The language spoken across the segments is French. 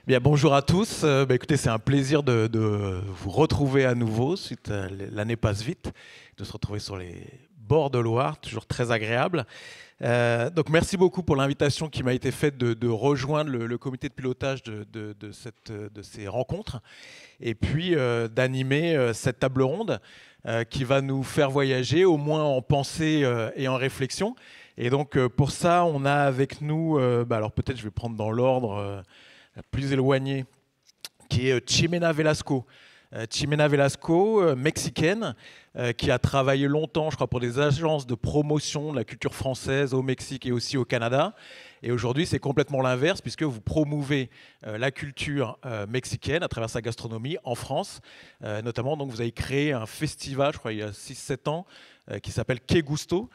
Bien, bonjour à tous. Écoutez, c'est un plaisir de vous retrouver à nouveau. Suite, l'année passe vite, de se retrouver sur les bords de Loire, toujours très agréable. Donc, merci beaucoup pour l'invitation qui m'a été faite de rejoindre le comité de pilotage de ces rencontres et puis d'animer cette table ronde qui va nous faire voyager, au moins en pensée et en réflexion. Et donc, pour ça, on a avec nous, alors peut-être je vais prendre dans l'ordre la plus éloignée, qui est Chimena Velasco. Chimena Velasco, mexicaine, qui a travaillé longtemps, je crois, pour des agences de promotion de la culture française au Mexique et aussi au Canada. Et aujourd'hui, c'est complètement l'inverse, puisque vous promouvez la culture mexicaine à travers sa gastronomie en France. Notamment, donc, vous avez créé un festival, je crois, il y a 6-7 ans, qui s'appelle Que Gusto,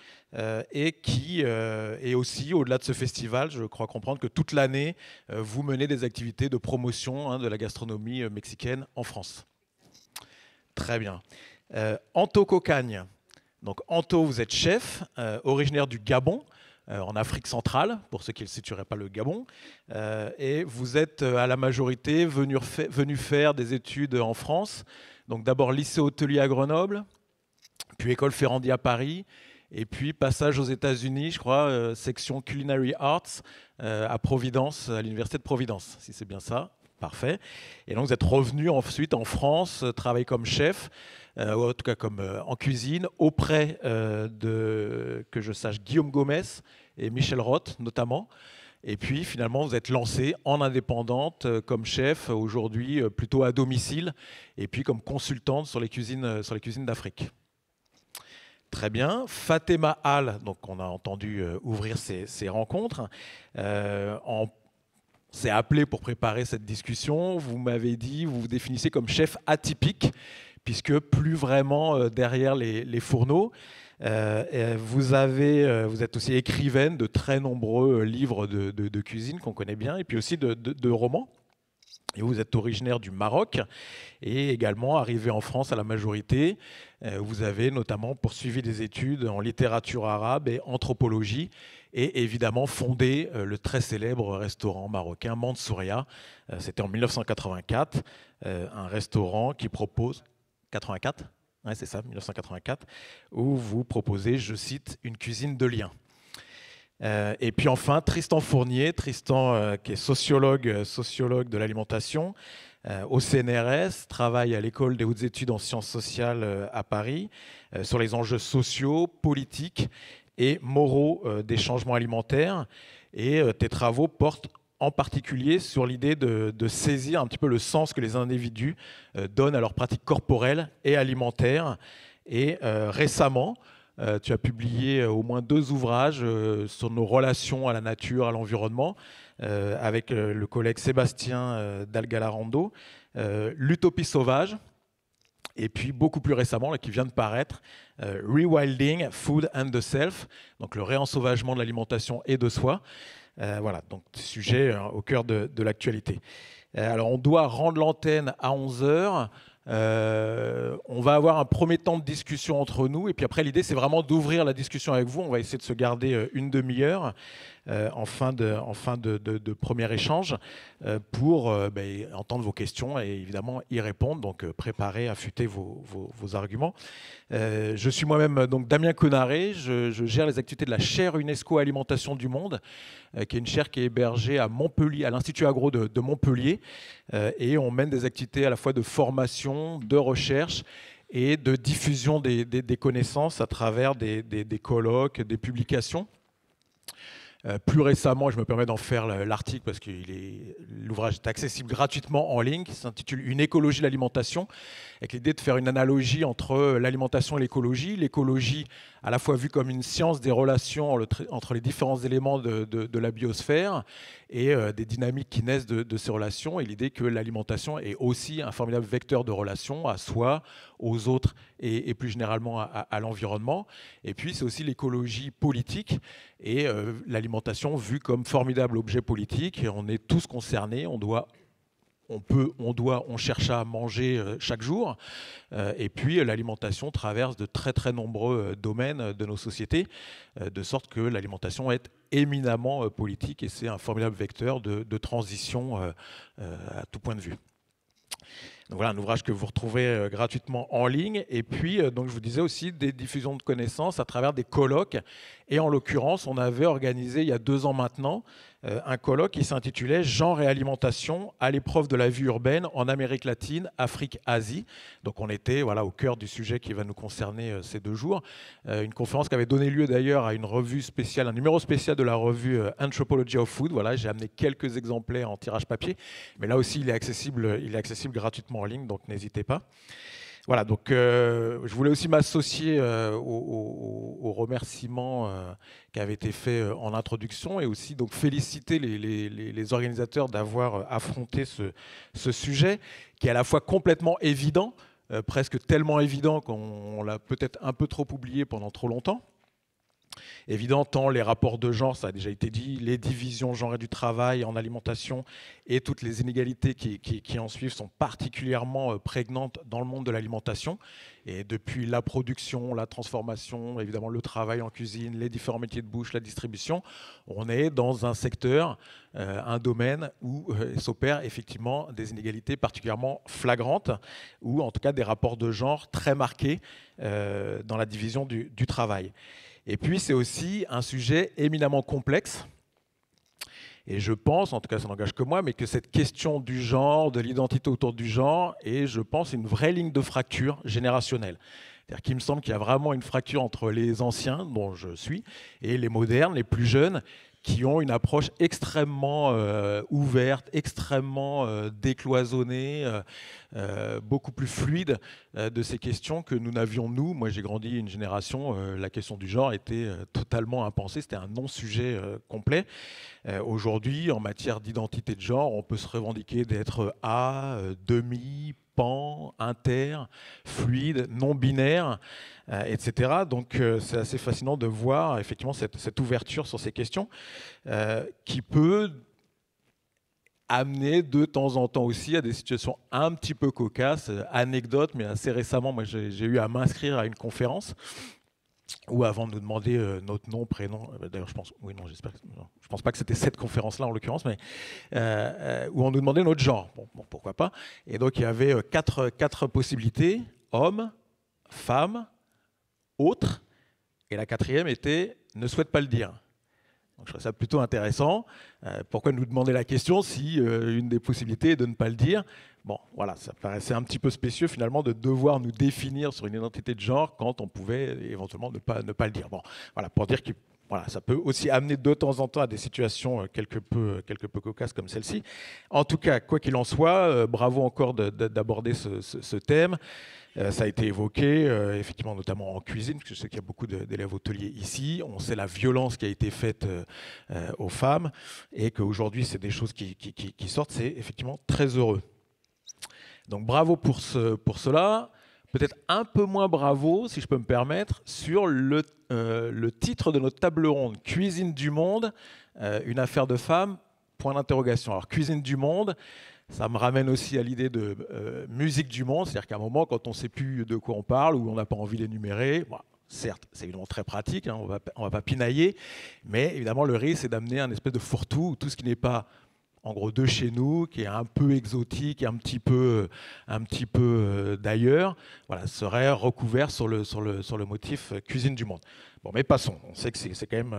et qui est aussi, au-delà de ce festival, je crois comprendre que toute l'année, vous menez des activités de promotion de la gastronomie mexicaine en France. Très bien. Anto Cocagne. Donc Anto, vous êtes chef, originaire du Gabon, en Afrique centrale, pour ceux qui ne situeraient pas le Gabon. Et vous êtes à la majorité venu faire des études en France. Donc d'abord lycée hôtelier à Grenoble, puis école Ferrandi à Paris, et puis passage aux États-Unis, je crois, section Culinary Arts à Providence, à l'université de Providence, si c'est bien ça. Parfait. Et donc vous êtes revenu ensuite en France, travailler comme chef, ou en tout cas comme en cuisine, auprès de, que je sache, Guillaume Gomez et Michel Roth notamment. Et puis finalement, vous êtes lancé en indépendante comme chef, aujourd'hui plutôt à domicile, et puis comme consultante sur les cuisines d'Afrique. Très bien. Fatema Al, donc on a entendu ouvrir ces rencontres. On s'est appelé pour préparer cette discussion. Vous m'avez dit, vous vous définissez comme chef atypique, puisque plus vraiment derrière les fourneaux. Vous êtes aussi écrivaine de très nombreux livres de cuisine qu'on connaît bien, et puis aussi de romans. Et vous êtes originaire du Maroc et également arrivé en France à la majorité. Vous avez notamment poursuivi des études en littérature arabe et anthropologie et évidemment fondé le très célèbre restaurant marocain Mansouria. C'était en 1984, un restaurant qui propose... 84 ? Ouais, c'est ça, 1984, où vous proposez, je cite, une cuisine de lien. Et puis enfin, Tristan Fournier, Tristan qui est sociologue de l'alimentation au CNRS, travaille à l'école des hautes études en sciences sociales à Paris sur les enjeux sociaux, politiques et moraux des changements alimentaires. Et tes travaux portent en particulier sur l'idée de saisir un petit peu le sens que les individus donnent à leurs pratiques corporelles et alimentaires. Et récemment, tu as publié au moins 2 ouvrages sur nos relations à la nature, à l'environnement, avec le collègue Sébastien Dalgalarando, L'Utopie sauvage, et puis beaucoup plus récemment, là, qui vient de paraître, Rewilding, Food and the Self, donc le réensauvagement de l'alimentation et de soi. Voilà, donc sujet au cœur de l'actualité. Alors on doit rendre l'antenne à 11 heures. On va avoir un premier temps de discussion entre nous et puis après l'idée c'est vraiment d'ouvrir la discussion avec vous. On va essayer de se garder une demi-heure en fin de premier échange pour entendre vos questions et évidemment y répondre. Donc préparez, affûtez vos arguments. Je suis moi-même donc Damien Conaré, je gère les activités de la chaire UNESCO Alimentation du Monde, qui est une chaire qui est hébergée à Montpellier, à l'Institut Agro de Montpellier, et on mène des activités à la fois de formation, de recherche et de diffusion des connaissances à travers des colloques, des publications. Plus récemment, je me permets d'en faire l'article parce que l'ouvrage est accessible gratuitement en ligne, qui s'intitule Une écologie de l'alimentation, avec l'idée de faire une analogie entre l'alimentation et l'écologie. L'écologie, à la fois vue comme une science des relations entre les différents éléments de la biosphère et des dynamiques qui naissent de ces relations, et l'idée que l'alimentation est aussi un formidable vecteur de relations à soi, aux autres et plus généralement à l'environnement. Et puis c'est aussi l'écologie politique et l'alimentation vue comme formidable objet politique. Et on est tous concernés, on doit on cherche à manger chaque jour. Et puis l'alimentation traverse de très très nombreux domaines de nos sociétés, de sorte que l'alimentation est éminemment politique et c'est un formidable vecteur de transition à tout point de vue. Donc voilà, un ouvrage que vous retrouvez gratuitement en ligne. Et puis, donc je vous disais aussi des diffusions de connaissances à travers des colloques. Et en l'occurrence, on avait organisé il y a 2 ans maintenant un colloque qui s'intitulait « Genre et alimentation à l'épreuve de la vie urbaine en Amérique latine, Afrique, Asie ». Donc on était voilà, au cœur du sujet qui va nous concerner ces 2 jours. Une conférence qui avait donné lieu d'ailleurs à une revue spéciale, un numéro spécial de la revue Anthropology of Food. Voilà, j'ai amené quelques exemplaires en tirage papier. Mais là aussi, il est accessible gratuitement en ligne, donc n'hésitez pas. Voilà, donc je voulais aussi m'associer aux remerciements qui avaient été faits en introduction et aussi donc féliciter les organisateurs d'avoir affronté ce sujet qui est à la fois complètement évident, presque tellement évident qu'on l'a peut-être un peu trop oublié pendant trop longtemps. Évident, tant les rapports de genre, ça a déjà été dit, les divisions genrées du travail en alimentation et toutes les inégalités qui en suivent sont particulièrement prégnantes dans le monde de l'alimentation. Et depuis la production, la transformation, évidemment le travail en cuisine, les différents métiers de bouche, la distribution, on est dans un secteur, un domaine où s'opèrent effectivement des inégalités particulièrement flagrantes ou en tout cas des rapports de genre très marqués dans la division du travail. Et puis, c'est aussi un sujet éminemment complexe. Et je pense, en tout cas ça n'engage que moi, mais que cette question du genre, de l'identité autour du genre, est, je pense, une vraie ligne de fracture générationnelle. C'est-à-dire qu'il me semble qu'il y a vraiment une fracture entre les anciens, dont je suis, et les modernes, les plus jeunes, qui ont une approche extrêmement ouverte, extrêmement décloisonnée, beaucoup plus fluide de ces questions que nous n'avions, nous. Moi, j'ai grandi une génération, la question du genre était totalement impensée, c'était un non-sujet complet. Aujourd'hui, en matière d'identité de genre, on peut se revendiquer d'être A, demi, pan, inter, fluide, non-binaire, etc. Donc c'est assez fascinant de voir effectivement cette ouverture sur ces questions qui peut amener de temps en temps aussi à des situations un petit peu cocasses. Anecdote, mais assez récemment, moi j'ai eu à m'inscrire à une conférence où avant de nous demander notre nom, prénom, d'ailleurs je pense, oui non, j'espère, je pense pas que c'était cette conférence-là en l'occurrence, mais où on nous demandait notre genre. Bon, pourquoi pas. Et donc il y avait quatre possibilités, homme, femme, autre, et la 4e était ne souhaite pas le dire. Donc je trouve ça plutôt intéressant. Pourquoi nous demander la question si une des possibilités est de ne pas le dire? Bon, voilà, ça paraissait un petit peu spécieux finalement de devoir nous définir sur une identité de genre quand on pouvait éventuellement ne pas le dire. Bon, voilà, pour dire que voilà, ça peut aussi amener de temps en temps à des situations quelque peu cocasses comme celle-ci. En tout cas, quoi qu'il en soit, bravo encore d'aborder ce thème. Ça a été évoqué, effectivement, notamment en cuisine, parce que je sais qu'il y a beaucoup d'élèves hôteliers ici. On sait la violence qui a été faite aux femmes et qu'aujourd'hui, c'est des choses qui sortent. C'est effectivement très heureux. Donc bravo pour cela. Peut-être un peu moins bravo, si je peux me permettre, sur le titre de notre table ronde. Cuisine du monde, une affaire de femmes, point d'interrogation. Alors cuisine du monde, ça me ramène aussi à l'idée de musique du monde, c'est-à-dire qu'à un moment, quand on ne sait plus de quoi on parle ou on n'a pas envie d'énumérer, bon, certes, c'est évidemment très pratique, hein, on va pas pinailler, mais évidemment, le risque, c'est d'amener un espèce de fourre-tout où tout ce qui n'est pas, en gros, de chez nous, qui est un peu exotique, un petit peu d'ailleurs, voilà, serait recouvert sur le motif cuisine du monde. Bon, mais passons, on sait que c'est quand même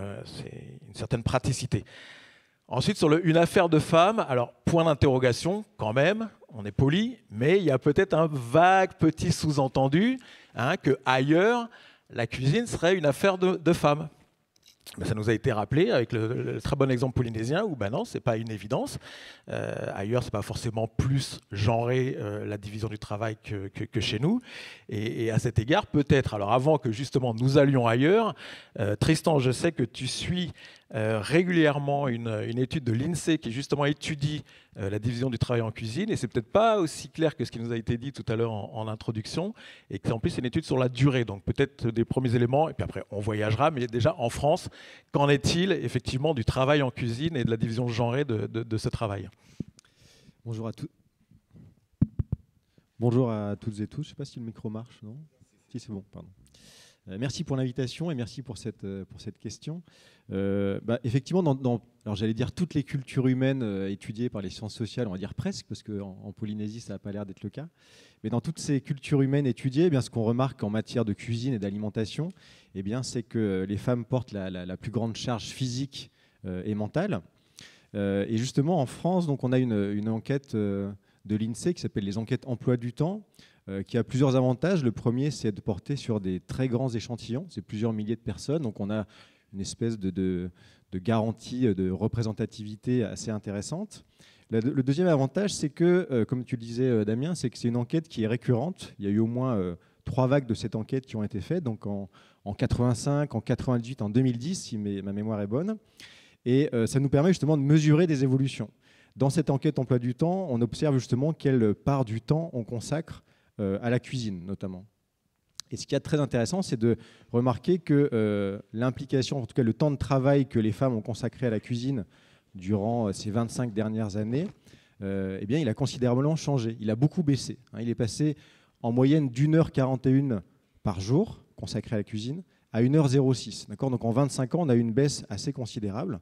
une certaine praticité. Ensuite, sur une affaire de femme, alors point d'interrogation quand même, on est poli, mais il y a peut-être un vague petit sous-entendu hein, que ailleurs, la cuisine serait une affaire de femmes. Ben, ça nous a été rappelé avec le très bon exemple polynésien où ben non, c'est pas une évidence. Ailleurs, c'est pas forcément plus genré la division du travail que chez nous. Et à cet égard, peut-être, alors avant que justement nous allions ailleurs, Tristan, je sais que tu suis régulièrement une étude de l'INSEE qui justement étudie la division du travail en cuisine et c'est peut-être pas aussi clair que ce qui nous a été dit tout à l'heure en introduction et qu'en plus c'est une étude sur la durée, donc peut-être des premiers éléments et puis après on voyagera, mais déjà en France, qu'en est-il effectivement du travail en cuisine et de la division genrée de ce travail? Bonjour à tous. Bonjour à toutes et tous. Je ne sais pas si le micro marche, non? Si, c'est bon, pardon. Merci pour l'invitation et merci pour cette question. Effectivement, alors j'allais dire toutes les cultures humaines étudiées par les sciences sociales, on va dire presque, parce qu'en Polynésie, ça n'a pas l'air d'être le cas. Mais dans toutes ces cultures humaines étudiées, eh bien, ce qu'on remarque en matière de cuisine et d'alimentation, eh bien, c'est que les femmes portent la plus grande charge physique et mentale. Et justement, en France, donc, on a une enquête de l'INSEE qui s'appelle les enquêtes emploi du temps, qui a plusieurs avantages. Le premier, c'est de porter sur des très grands échantillons, c'est plusieurs milliers de personnes, donc on a une espèce de garantie de représentativité assez intéressante. Le deuxième avantage, c'est que, comme tu le disais Damien, c'est que c'est une enquête qui est récurrente. Il y a eu au moins 3 vagues de cette enquête qui ont été faites, donc en 85, en 98, en 2010, si ma mémoire est bonne. Et ça nous permet justement de mesurer des évolutions. Dans cette enquête emploi du temps, on observe justement quelle part du temps on consacre à la cuisine notamment. Et ce qui est très intéressant, c'est de remarquer que l'implication, en tout cas le temps de travail que les femmes ont consacré à la cuisine durant ces 25 dernières années, eh bien, il a considérablement changé. Il a beaucoup baissé. Il est passé en moyenne d'1h41 par jour consacré à la cuisine à 1h06. Donc en 25 ans, on a eu une baisse assez considérable.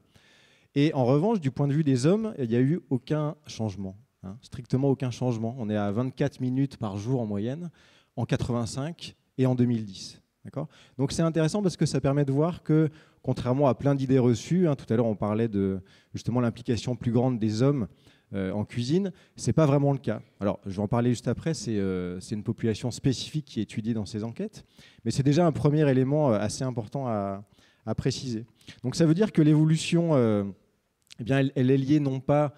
Et en revanche, du point de vue des hommes, il n'y a eu aucun changement. Strictement aucun changement. On est à 24 minutes par jour en moyenne, en 85 et en 2010. Donc c'est intéressant parce que ça permet de voir que, contrairement à plein d'idées reçues, tout à l'heure on parlait de justement l'implication plus grande des hommes en cuisine, ce n'est pas vraiment le cas. Alors je vais en parler juste après, c'est une population spécifique qui est étudiée dans ces enquêtes, mais c'est déjà un premier élément assez important à préciser. Donc ça veut dire que l'évolution, eh bien, elle est liée non pas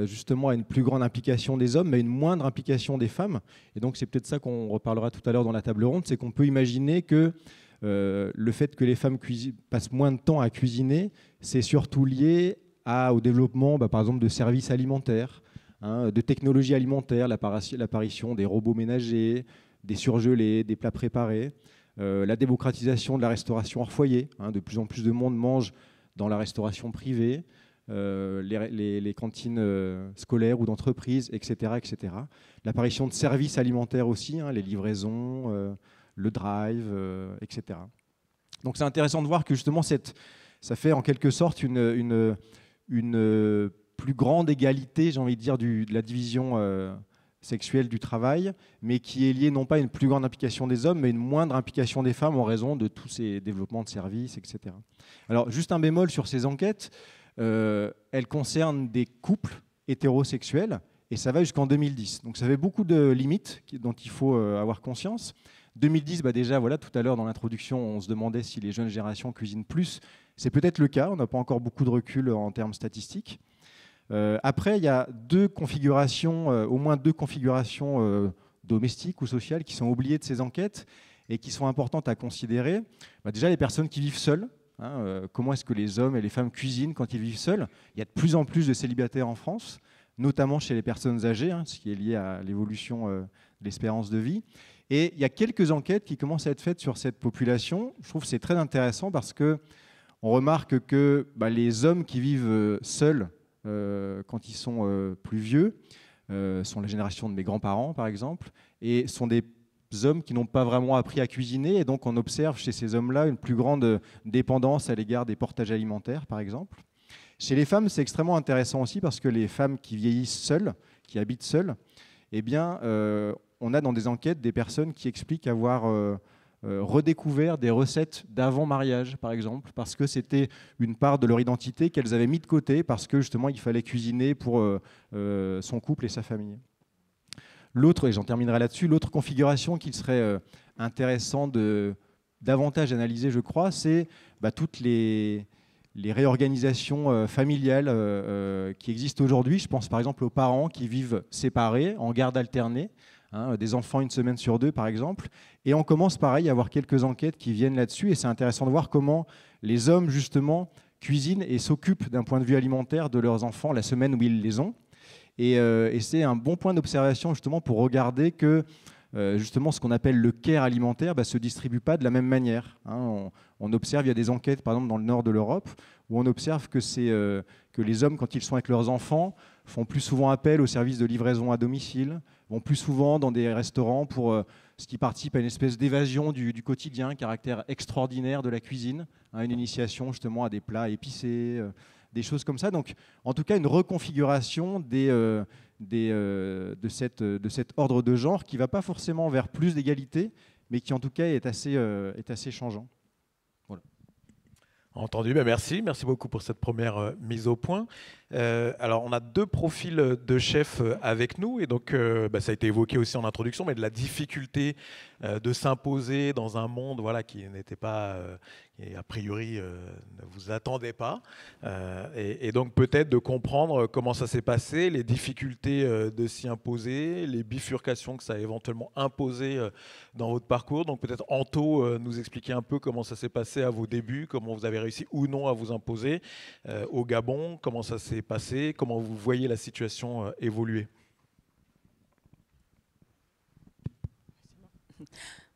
justement à une plus grande implication des hommes, mais à une moindre implication des femmes. Et donc c'est peut-être ça qu'on reparlera tout à l'heure dans la table ronde, c'est qu'on peut imaginer que le fait que les femmes passent moins de temps à cuisiner, c'est surtout lié au développement, par exemple, de services alimentaires, de technologies alimentaires, l'apparition des robots ménagers, des surgelés, des plats préparés, la démocratisation de la restauration hors foyer. De plus en plus de monde mange dans la restauration privée, les cantines scolaires ou d'entreprise, etc., etc. L'apparition de services alimentaires aussi, les livraisons, le drive, etc. Donc c'est intéressant de voir que justement ça fait en quelque sorte une plus grande égalité, j'ai envie de dire, de la division sexuelle du travail, mais qui est liée non pas à une plus grande implication des hommes, mais une moindre implication des femmes en raison de tous ces développements de services, etc. Alors juste un bémol sur ces enquêtes. Elle concerne des couples hétérosexuels et ça va jusqu'en 2010. Donc ça fait beaucoup de limites dont il faut avoir conscience. 2010, déjà, voilà, tout à l'heure dans l'introduction, on se demandait si les jeunes générations cuisinent plus. C'est peut-être le cas, on n'a pas encore beaucoup de recul en termes statistiques. Après, il y a au moins deux configurations domestiques ou sociales qui sont oubliées de ces enquêtes et qui sont importantes à considérer. Déjà, les personnes qui vivent seules. Comment est-ce que les hommes et les femmes cuisinent quand ils vivent seuls? Il y a de plus en plus de célibataires en France, notamment chez les personnes âgées, ce qui est lié à l'évolution de l'espérance de vie. Et il y a quelques enquêtes qui commencent à être faites sur cette population. Je trouve que c'est très intéressant parce qu'on remarque que les hommes qui vivent seuls quand ils sont plus vieux sont la génération de mes grands-parents, par exemple, et sont des hommes qui n'ont pas vraiment appris à cuisiner, et donc on observe chez ces hommes-là une plus grande dépendance à l'égard des portages alimentaires, par exemple. Chez les femmes, c'est extrêmement intéressant aussi parce que les femmes qui vieillissent seules, qui habitent seules, eh bien, on a dans des enquêtes des personnes qui expliquent avoir redécouvert des recettes d'avant-mariage, par exemple, parce que c'était une part de leur identité qu'elles avaient mis de côté parce que justement il fallait cuisiner pour son couple et sa famille. L'autre, et j'en terminerai là-dessus, l'autre configuration qu'il serait intéressant de davantage analyser, je crois, c'est toutes les réorganisations familiales qui existent aujourd'hui. Je pense par exemple aux parents qui vivent séparés, en garde alternée, des enfants une semaine sur 2 par exemple. Et on commence pareil à avoir quelques enquêtes qui viennent là-dessus, et c'est intéressant de voir comment les hommes justement cuisinent et s'occupent d'un point de vue alimentaire de leurs enfants la semaine où ils les ont. Et c'est un bon point d'observation justement pour regarder que justement ce qu'on appelle le care alimentaire se distribue pas de la même manière. Hein. On observe, il y a des enquêtes par exemple dans le nord de l'Europe où on observe que, que les hommes, quand ils sont avec leurs enfants, font plus souvent appel aux services de livraison à domicile, vont plus souvent dans des restaurants pour ce qui participe à une espèce d'évasion du quotidien, caractère extraordinaire de la cuisine, hein, une initiation justement à des plats épicés, des choses comme ça. Donc en tout cas une reconfiguration de cet ordre de genre qui ne va pas forcément vers plus d'égalité, mais qui en tout cas est assez changeant. Voilà. Entendu, merci beaucoup pour cette première mise au point. Alors on a 2 profils de chefs avec nous et donc ça a été évoqué aussi en introduction, mais de la difficulté de s'imposer dans un monde qui n'était pas, et a priori ne vous attendait pas, et donc peut-être de comprendre comment ça s'est passé, les difficultés de s'y imposer, les bifurcations que ça a éventuellement imposé dans votre parcours. Donc peut-être Anto nous expliquer un peu comment ça s'est passé à vos débuts, comment vous avez réussi ou non à vous imposer au Gabon, comment ça s'est passé, comment vous voyez la situation évoluer.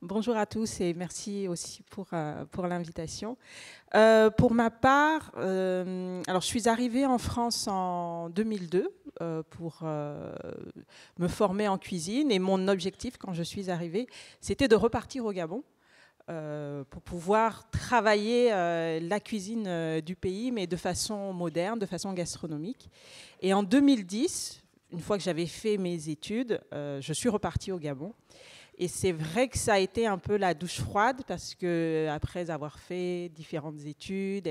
Bonjour à tous et merci aussi pour l'invitation. Pour ma part, alors je suis arrivée en France en 2002 pour me former en cuisine et mon objectif quand je suis arrivée, c'était de repartir au Gabon pour pouvoir travailler la cuisine du pays, mais de façon moderne, de façon gastronomique. Et en 2010, une fois que j'avais fait mes études, je suis repartie au Gabon. Et c'est vrai que ça a été un peu la douche froide parce que après avoir fait différentes études,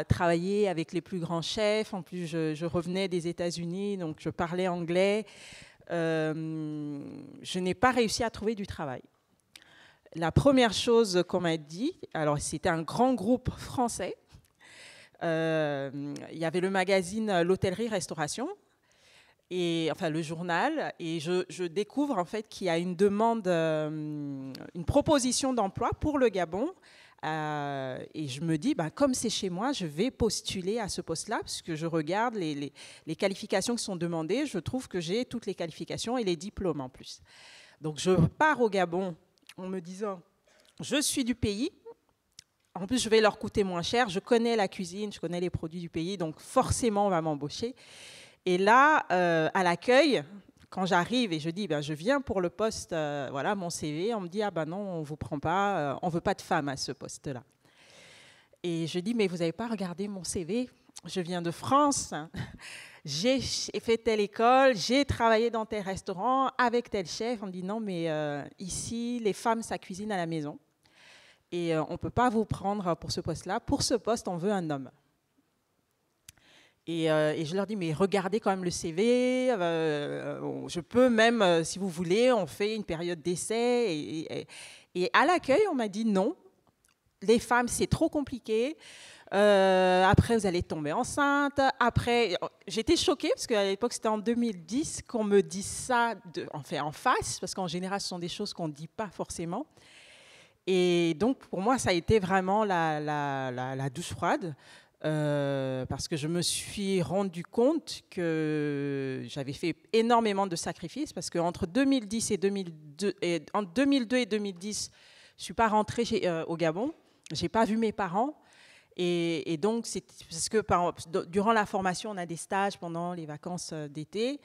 travailler avec les plus grands chefs, en plus je revenais des États-Unis, donc je parlais anglais, je n'ai pas réussi à trouver du travail. La première chose qu'on m'a dit, alors c'était un grand groupe français, il y avait le magazine L'Hôtellerie-Restauration, et enfin le journal, et je découvre en fait qu'il y a une demande, une proposition d'emploi pour le Gabon, et je me dis, comme c'est chez moi, je vais postuler à ce poste-là, parce que je regarde les qualifications qui sont demandées, je trouve que j'ai toutes les qualifications et les diplômes en plus. Donc je pars au Gabon en me disant, je suis du pays, en plus je vais leur coûter moins cher, je connais la cuisine, je connais les produits du pays, donc forcément on va m'embaucher. Et là, à l'accueil, quand j'arrive et je dis, je viens pour le poste, voilà mon CV, on me dit, non, on ne vous prend pas, on ne veut pas de femme à ce poste-là. Et je dis, mais vous n'avez pas regardé mon CV, je viens de France, j'ai fait telle école, j'ai travaillé dans tel restaurant avec tel chef. On me dit, non, mais ici, les femmes, ça cuisine à la maison. Et on ne peut pas vous prendre pour ce poste-là. Pour ce poste, on veut un homme. Et je leur dis, mais regardez quand même le CV, je peux même, si vous voulez, on fait une période d'essai. Et à l'accueil, on m'a dit non, les femmes, c'est trop compliqué. Après, vous allez tomber enceinte. Après, j'étais choquée, parce qu'à l'époque, c'était en 2010 qu'on me dit ça en face, parce qu'en général, ce sont des choses qu'on ne dit pas forcément. Et donc, pour moi, ça a été vraiment la douche froide. Parce que je me suis rendu compte que j'avais fait énormément de sacrifices, parce qu'entre 2010 et 2002, entre 2002 et 2010, je ne suis pas rentrée au Gabon, je n'ai pas vu mes parents, et donc c'est parce que durant la formation, on a des stages pendant les vacances d'été,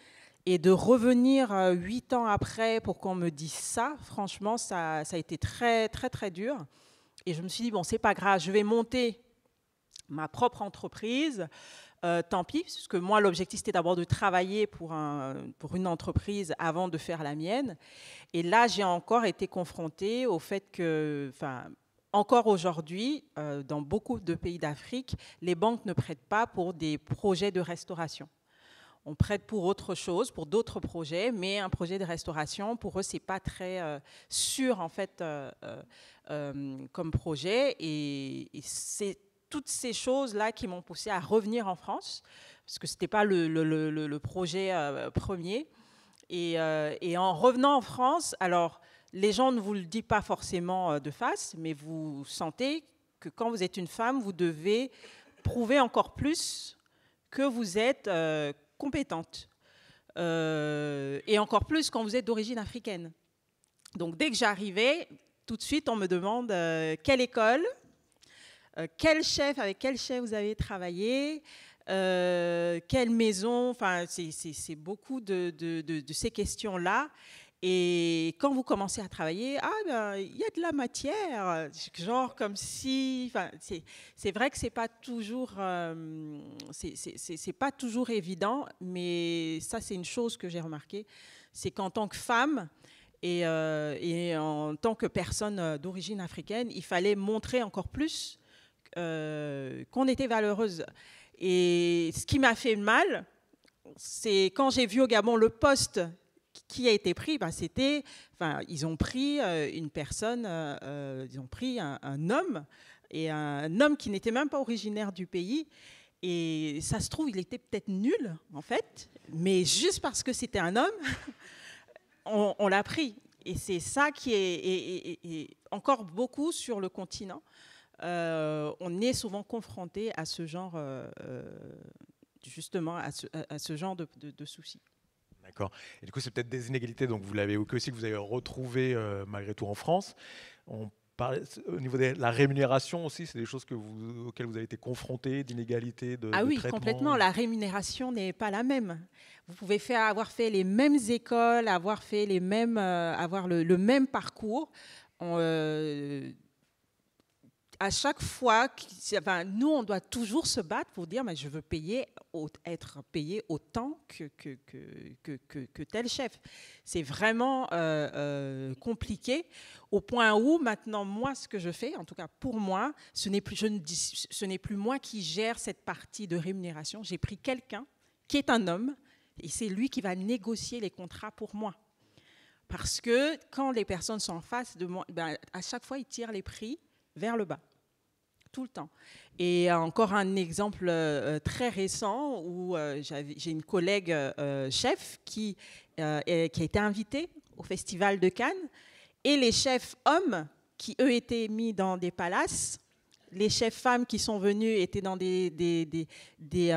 et de revenir 8 ans après pour qu'on me dise ça, franchement, ça a été très, très, très dur. Et je me suis dit, bon, c'est pas grave, je vais monter ma propre entreprise, tant pis, parce que moi, l'objectif, c'était d'abord de travailler pour une entreprise avant de faire la mienne. Et là, j'ai encore été confrontée au fait que, encore aujourd'hui, dans beaucoup de pays d'Afrique, les banques ne prêtent pas pour des projets de restauration. On prête pour autre chose, pour d'autres projets, mais un projet de restauration, pour eux, c'est pas très sûr, en fait, comme projet. Et c'est toutes ces choses-là qui m'ont poussée à revenir en France, parce que ce n'était pas le projet premier. Et en revenant en France, alors, les gens ne vous le disent pas forcément de face, mais vous sentez que quand vous êtes une femme, vous devez prouver encore plus que vous êtes compétente. Et encore plus quand vous êtes d'origine africaine. Donc, dès que j'arrivais, tout de suite, on me demande quelle école, quel chef, avec quel chef vous avez travaillé, quelle maison, enfin, c'est beaucoup de ces questions-là. Et quand vous commencez à travailler, il y a de la matière, genre comme si, enfin, c'est vrai que c'est pas toujours évident, mais ça c'est une chose que j'ai remarqué, c'est qu'en tant que femme et en tant que personne d'origine africaine, il fallait montrer encore plus qu'on était valeureuse. Et ce qui m'a fait mal, c'est quand j'ai vu au Gabon le poste qui a été pris, ils ont pris une personne, ils ont pris un homme, et un homme qui n'était même pas originaire du pays. Et ça se trouve, il était peut-être nul, en fait, mais juste parce que c'était un homme, on l'a pris. Et c'est ça qui est encore beaucoup sur le continent. On est souvent confronté à ce genre, justement, à ce genre de soucis. D'accord. Et du coup, c'est peut-être des inégalités, donc vous l'avez évoqué aussi, que vous avez retrouvé malgré tout en France. On parlait, au niveau de la rémunération aussi, c'est des choses auxquelles vous avez été confrontés, d'inégalités de oui, traitement. Complètement. La rémunération n'est pas la même. Vous pouvez avoir fait les mêmes écoles, avoir fait les mêmes, avoir le même parcours. À chaque fois, nous, on doit toujours se battre pour dire mais je veux être payé autant que tel chef. C'est vraiment compliqué au point où maintenant, moi, ce que je fais, en tout cas pour moi, ce n'est plus moi qui gère cette partie de rémunération. J'ai pris quelqu'un qui est un homme et c'est lui qui va négocier les contrats pour moi. Parce que quand les personnes sont en face de moi, à chaque fois, ils tirent les prix vers le bas, tout le temps. Et encore un exemple très récent où j'ai une collègue chef qui a été invitée au Festival de Cannes, et les chefs hommes qui, eux, étaient mis dans des palaces, les chefs femmes qui sont venus étaient dans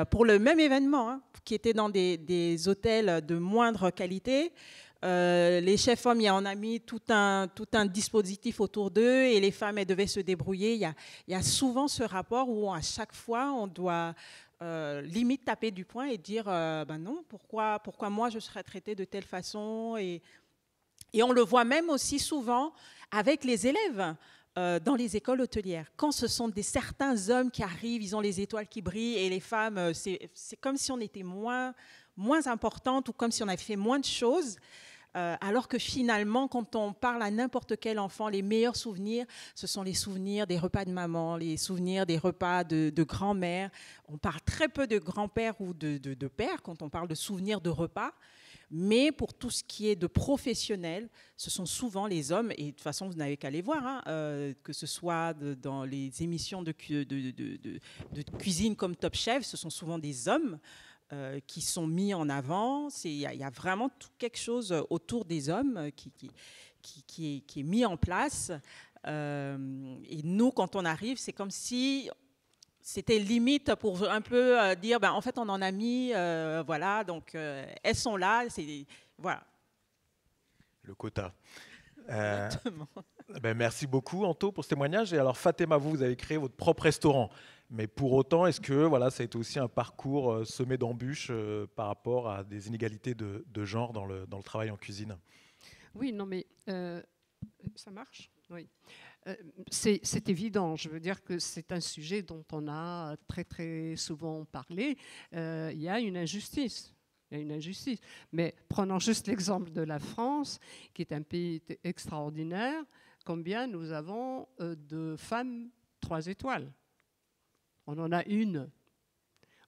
pour le même événement, qui étaient dans des hôtels de moindre qualité. Les chefs hommes, on a mis tout un dispositif autour d'eux et les femmes, elles devaient se débrouiller. Il y a souvent ce rapport où à chaque fois, on doit limite taper du poing et dire non, pourquoi moi je serais traitée de telle façon, et on le voit même aussi souvent avec les élèves dans les écoles hôtelières. Quand ce sont certains hommes qui arrivent, ils ont les étoiles qui brillent, et les femmes, c'est comme si on était moins importante, ou comme si on avait fait moins de choses. Alors que finalement, quand on parle à n'importe quel enfant, les meilleurs souvenirs, ce sont les souvenirs des repas de maman, les souvenirs des repas de grand-mère. On parle très peu de grand-père ou de père quand on parle de souvenirs de repas. Mais pour tout ce qui est de professionnel, ce sont souvent les hommes, et de toute façon, vous n'avez qu'à les voir, que ce soit dans les émissions de cuisine comme Top Chef, ce sont souvent des hommes qui sont mis en avant. Il y a vraiment quelque chose autour des hommes qui est mis en place. Et nous, quand on arrive, c'est comme si c'était limite pour un peu dire, en fait, on en a mis, voilà, donc elles sont là, voilà. Le quota. Merci beaucoup, Anto, pour ce témoignage. Et alors, Fatema, vous avez créé votre propre restaurant. Mais pour autant, est-ce que ça a été aussi un parcours semé d'embûches par rapport à des inégalités de genre dans le travail en cuisine? Oui, non, mais ça marche. Oui. C'est évident. Je veux dire que c'est un sujet dont on a très, très souvent parlé. Il y a une injustice. Il y a une injustice. Mais prenons juste l'exemple de la France, qui est un pays extraordinaire. Combien nous avons de femmes 3 étoiles? On en a une.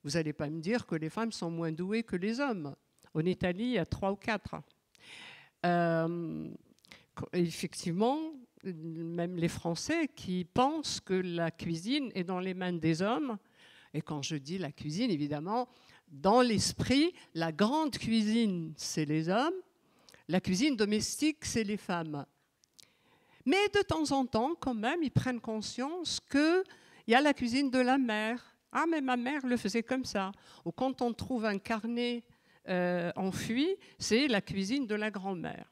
Vous n'allez pas me dire que les femmes sont moins douées que les hommes. En Italie, il y a 3 ou 4. Effectivement, même les Français qui pensent que la cuisine est dans les mains des hommes. Et quand je dis la cuisine, évidemment, dans l'esprit, la grande cuisine, c'est les hommes. La cuisine domestique, c'est les femmes. Mais de temps en temps, quand même, ils prennent conscience qu'il y a la cuisine de la mère. Ah, mais ma mère le faisait comme ça. Ou quand on trouve un carnet enfui, c'est la cuisine de la grand-mère.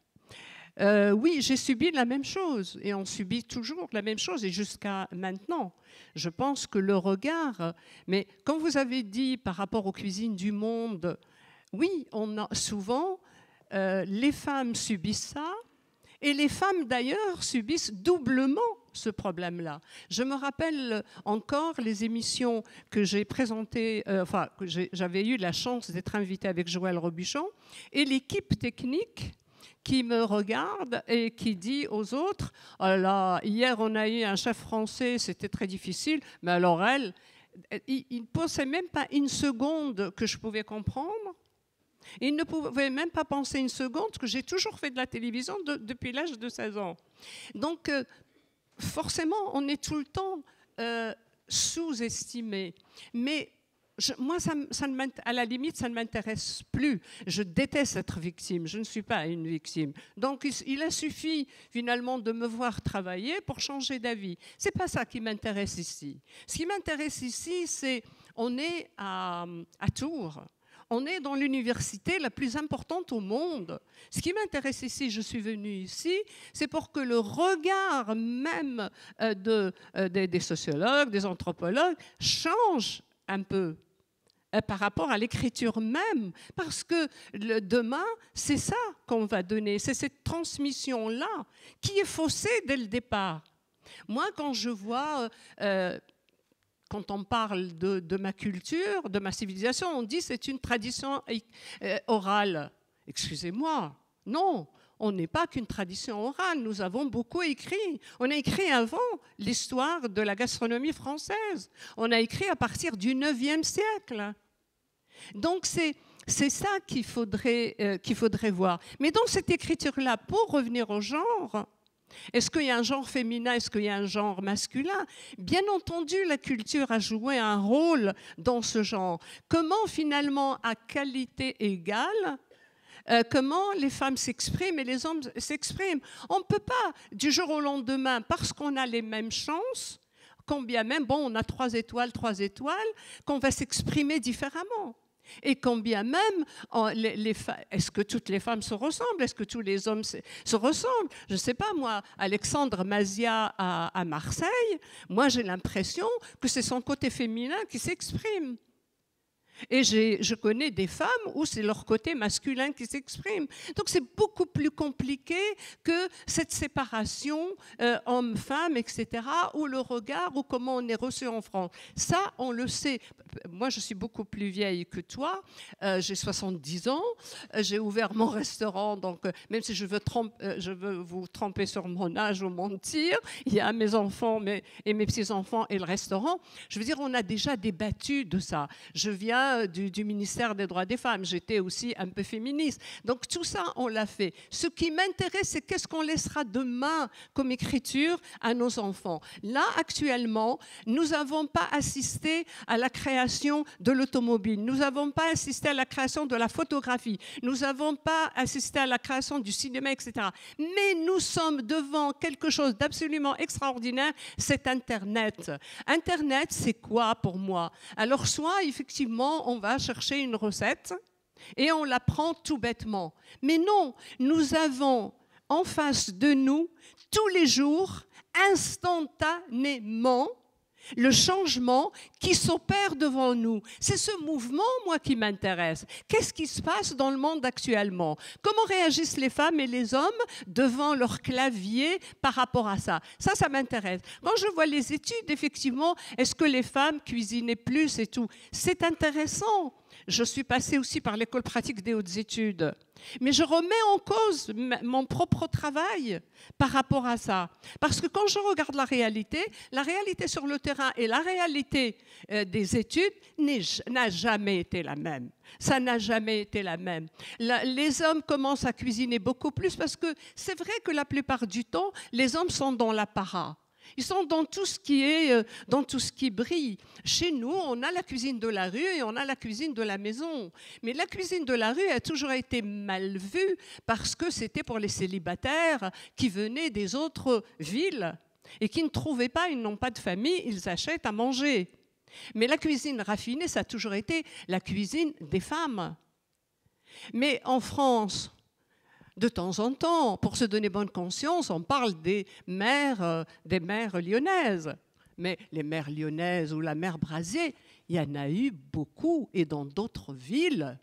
Oui, j'ai subi la même chose et on subit toujours la même chose et jusqu'à maintenant. Je pense que le regard, mais quand vous avez dit par rapport aux cuisines du monde, oui, souvent les femmes subissent ça et les femmes d'ailleurs subissent doublement ce problème-là. Je me rappelle encore les émissions que j'ai présentées, que j'avais eu la chance d'être invitée avec Joël Robuchon et l'équipe technique qui me regarde et qui dit aux autres « Oh là là, hier on a eu un chef français, c'était très difficile, mais alors elle, il ne pensait même pas une seconde que je pouvais comprendre. Il ne pouvait même pas penser une seconde que j'ai toujours fait de la télévision depuis l'âge de 16 ans. » Donc, forcément, on est tout le temps sous-estimé. Mais moi, à la limite, ça ne m'intéresse plus. Je déteste être victime. Je ne suis pas une victime. Donc, il a suffi finalement de me voir travailler pour changer d'avis. Ce n'est pas ça qui m'intéresse ici. Ce qui m'intéresse ici, c'est on est à Tours. On est dans l'université la plus importante au monde. Ce qui m'intéresse ici, je suis venue ici, c'est pour que le regard même des sociologues, des anthropologues, change un peu par rapport à l'écriture même. Parce que demain, c'est ça qu'on va donner, c'est cette transmission-là qui est faussée dès le départ. Moi, quand je vois... quand on parle de ma culture, de ma civilisation, on dit que c'est une tradition orale. Excusez-moi, non, on n'est pas qu'une tradition orale. Nous avons beaucoup écrit. On a écrit avant l'histoire de la gastronomie française. On a écrit à partir du IXe siècle. Donc c'est ça qu'il faudrait voir. Mais dans cette écriture-là, pour revenir au genre... Est-ce qu'il y a un genre féminin? Est-ce qu'il y a un genre masculin? Bien entendu, la culture a joué un rôle dans ce genre. Comment finalement, à qualité égale, comment les femmes s'expriment et les hommes s'expriment? On ne peut pas, du jour au lendemain, parce qu'on a les mêmes chances, combien même, bon, on a 3 étoiles, qu'on va s'exprimer différemment. Et combien même, est-ce que toutes les femmes se ressemblent? Est-ce que tous les hommes se ressemblent? Je ne sais pas, moi, Alexandre Mazia à Marseille, moi j'ai l'impression que c'est son côté féminin qui s'exprime. Et je connais des femmes où c'est leur côté masculin qui s'exprime. Donc c'est beaucoup plus compliqué que cette séparation homme-femme, etc., ou le regard, ou comment on est reçu en France. Ça, on le sait. Moi, je suis beaucoup plus vieille que toi. J'ai 70 ans. J'ai ouvert mon restaurant. Donc, même si je veux vous tromper sur mon âge ou mentir, il y a mes enfants et mes petits-enfants et le restaurant. Je veux dire, on a déjà débattu de ça. Je viens du ministère des droits des femmes. J'étais aussi un peu féministe. Donc tout ça, on l'a fait. Ce qui m'intéresse, c'est qu'est-ce qu'on laissera demain comme écriture à nos enfants. Là, actuellement, nous n'avons pas assisté à la création de l'automobile. Nous n'avons pas assisté à la création de la photographie. Nous n'avons pas assisté à la création du cinéma, etc. Mais nous sommes devant quelque chose d'absolument extraordinaire, c'est Internet. Internet, c'est quoi pour moi? Alors, soit, effectivement, on va chercher une recette et on la prend tout bêtement. Mais non, nous avons en face de nous, tous les jours, instantanément, le changement qui s'opère devant nous. C'est ce mouvement, moi, qui m'intéresse. Qu'est-ce qui se passe dans le monde actuellement? Comment réagissent les femmes et les hommes devant leur clavier par rapport à ça? Ça m'intéresse. Quand je vois les études, effectivement, est-ce que les femmes cuisinaient plus et tout? C'est intéressant. Je suis passée aussi par l'école pratique des hautes études. Mais je remets en cause mon propre travail par rapport à ça. Parce que quand je regarde la réalité sur le terrain et la réalité des études n'a jamais été la même. Ça n'a jamais été la même. Les hommes commencent à cuisiner beaucoup plus parce que c'est vrai que la plupart du temps, les hommes sont dans l'apparat. Ils sont dans tout ce qui brille. Chez nous, on a la cuisine de la rue et on a la cuisine de la maison. Mais la cuisine de la rue a toujours été mal vue parce que c'était pour les célibataires qui venaient des autres villes et qui ne trouvaient pas, ils n'ont pas de famille, ils achètent à manger. Mais la cuisine raffinée, ça a toujours été la cuisine des femmes. Mais en France, de temps en temps, pour se donner bonne conscience, on parle des mères lyonnaises. Mais les mères lyonnaises ou la mère Brasier, il y en a eu beaucoup et dans d'autres villes.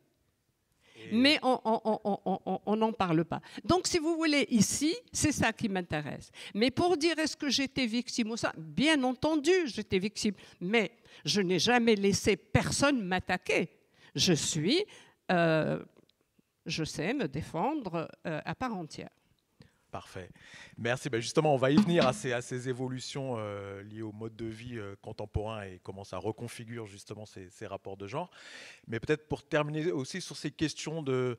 Mais on n'en parle pas. Donc, si vous voulez, ici, c'est ça qui m'intéresse. Mais pour dire est-ce que j'étais victime ou ça, bien entendu, j'étais victime. Mais je n'ai jamais laissé personne m'attaquer. Je sais me défendre à part entière. Parfait. Merci. Ben justement, on va y venir à ces évolutions liées au mode de vie contemporain et comment ça reconfigure justement ces rapports de genre. Mais peut-être pour terminer aussi sur ces questions de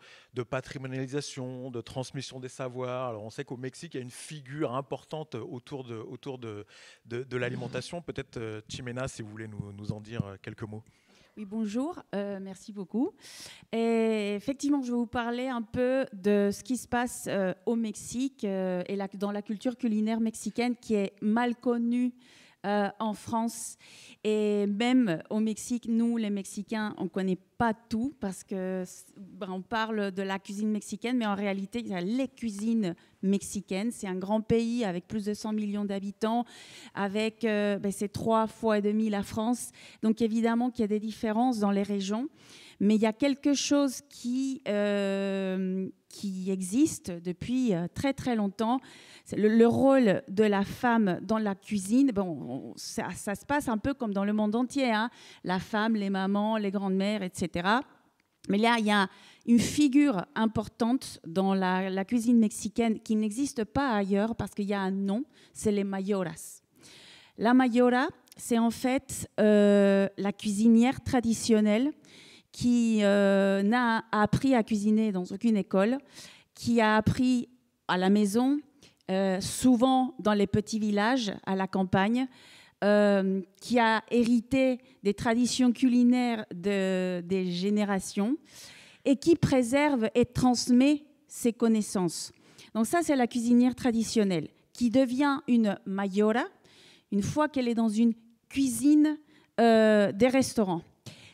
patrimonialisation, de transmission des savoirs. Alors on sait qu'au Mexique, il y a une figure importante autour de l'alimentation. Peut-être, Chimena, si vous voulez nous en dire quelques mots. Oui, bonjour, merci beaucoup. Et effectivement, je vais vous parler un peu de ce qui se passe au Mexique et dans la culture culinaire mexicaine qui est mal connue en France. Et même au Mexique, nous, les Mexicains, on ne connaît pas tout parce qu'on parle de la cuisine mexicaine, mais en réalité, il y a les cuisines mexicaines. C'est un grand pays avec plus de 100 millions d'habitants, avec c'est 3,5 fois la France. Donc évidemment qu'il y a des différences dans les régions, mais il y a quelque chose qui existe depuis très très longtemps. Le rôle de la femme dans la cuisine, bon, ça se passe un peu comme dans le monde entier, hein. La femme, les mamans, les grandes-mères, etc. Mais là, il y a une figure importante dans la cuisine mexicaine qui n'existe pas ailleurs parce qu'il y a un nom, c'est les mayoras. La mayora, c'est en fait la cuisinière traditionnelle qui n'a appris à cuisiner dans aucune école, qui a appris à la maison, souvent dans les petits villages, à la campagne, qui a hérité des traditions culinaires des générations et qui préserve et transmet ses connaissances. Donc ça, c'est la cuisinière traditionnelle qui devient une mayora une fois qu'elle est dans une cuisine des restaurants.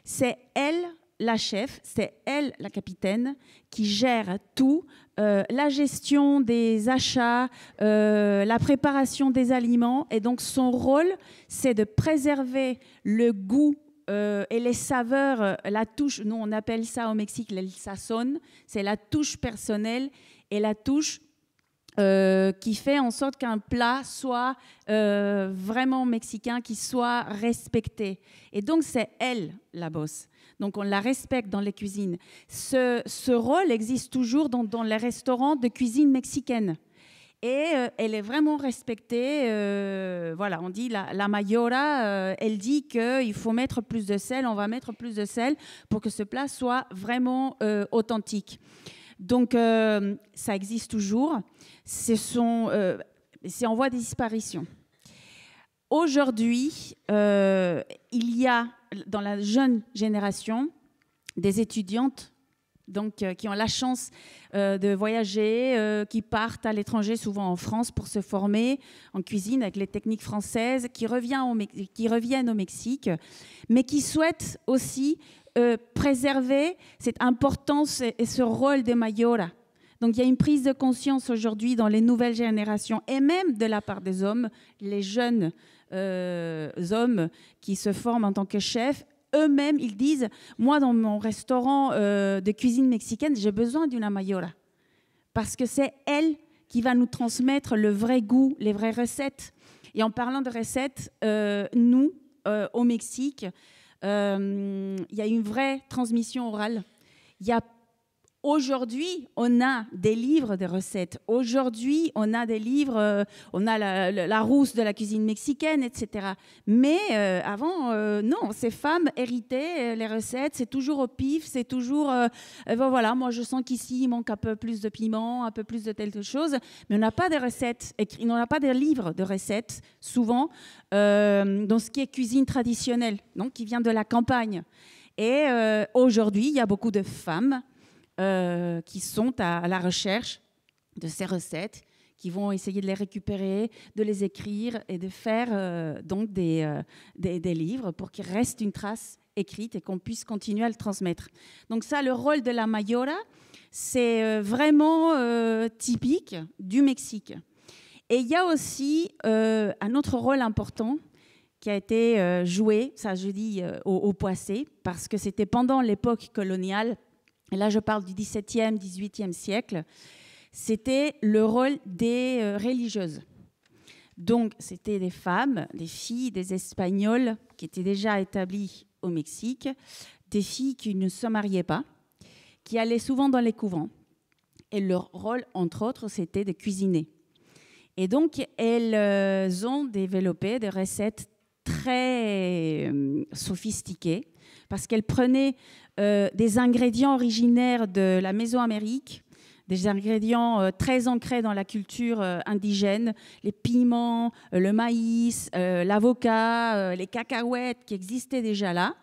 C'est elle la chef, c'est elle la capitaine qui gère tout, la gestion des achats, la préparation des aliments. Et donc son rôle, c'est de préserver le goût et les saveurs, la touche, nous on appelle ça au Mexique le sazón, c'est la touche personnelle et la touche qui fait en sorte qu'un plat soit vraiment mexicain, qui soit respecté. Et donc c'est elle la boss. Donc on la respecte dans les cuisines. Ce rôle existe toujours dans les restaurants de cuisine mexicaine. Et elle est vraiment respectée. Voilà, on dit la mayora, elle dit qu'il faut mettre plus de sel, on va mettre plus de sel pour que ce plat soit vraiment authentique. Donc ça existe toujours. C'est en voie de disparition. Aujourd'hui, il y a dans la jeune génération des étudiantes donc, qui ont la chance de voyager, qui partent à l'étranger, souvent en France, pour se former en cuisine avec les techniques françaises, qui reviennent au Mexique, mais qui souhaitent aussi préserver cette importance et ce rôle de mayora. Donc il y a une prise de conscience aujourd'hui dans les nouvelles générations et même de la part des hommes, les jeunes hommes qui se forment en tant que chefs, eux-mêmes, ils disent, moi dans mon restaurant de cuisine mexicaine, j'ai besoin d'une mayora parce que c'est elle qui va nous transmettre le vrai goût, les vraies recettes. Et en parlant de recettes, nous, au Mexique, il y a une vraie transmission orale. Aujourd'hui, on a des livres de recettes. Aujourd'hui, on a des livres, on a la rousse de la cuisine mexicaine, etc. Mais avant, non, ces femmes héritaient les recettes, c'est toujours au pif, c'est toujours, voilà, moi je sens qu'ici, il manque un peu plus de piment, un peu plus de telle chose, mais on n'a pas de recettes, on n'a pas de livres de recettes, souvent, dans ce qui est cuisine traditionnelle, donc qui vient de la campagne. Et aujourd'hui, il y a beaucoup de femmes qui sont à la recherche de ces recettes, qui vont essayer de les récupérer, de les écrire et de faire donc des livres pour qu'il reste une trace écrite et qu'on puisse continuer à le transmettre. Donc ça, le rôle de la mayora, c'est vraiment typique du Mexique. Et il y a aussi un autre rôle important qui a été joué, ça je dis au Poissé, parce que c'était pendant l'époque coloniale, et là je parle du XVIIe, XVIIIe siècle, c'était le rôle des religieuses. Donc c'était des femmes, des filles, des Espagnols qui étaient déjà établies au Mexique, des filles qui ne se mariaient pas, qui allaient souvent dans les couvents. Et leur rôle, entre autres, c'était de cuisiner. Et donc, elles ont développé des recettes très sophistiquées parce qu'elles prenaient des ingrédients originaires de la Mésoamérique, des ingrédients très ancrés dans la culture indigène, les piments, le maïs, l'avocat, les cacahuètes qui existaient déjà là.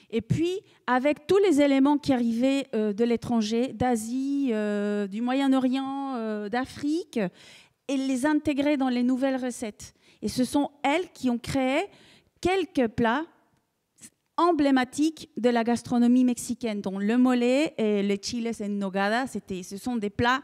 Et puis, avec tous les éléments qui arrivaient de l'étranger, d'Asie, du Moyen-Orient, d'Afrique, et les intégrer dans les nouvelles recettes. Et ce sont elles qui ont créé quelques plats emblématiques de la gastronomie mexicaine, dont le mole et les chiles en nogada. Ce sont des plats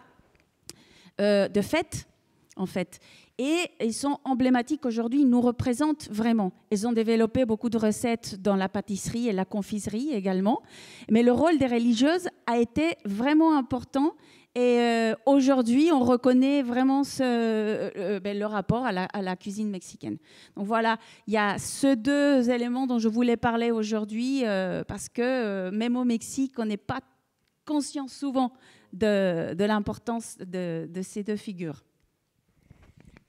de fête, en fait. Et ils sont emblématiques aujourd'hui, ils nous représentent vraiment. Ils ont développé beaucoup de recettes dans la pâtisserie et la confiserie également. Mais le rôle des religieuses a été vraiment important. Et aujourd'hui, on reconnaît vraiment le rapport à la cuisine mexicaine. Donc voilà, il y a ces deux éléments dont je voulais parler aujourd'hui, parce que même au Mexique, on n'est pas conscient souvent de l'importance de ces deux figures.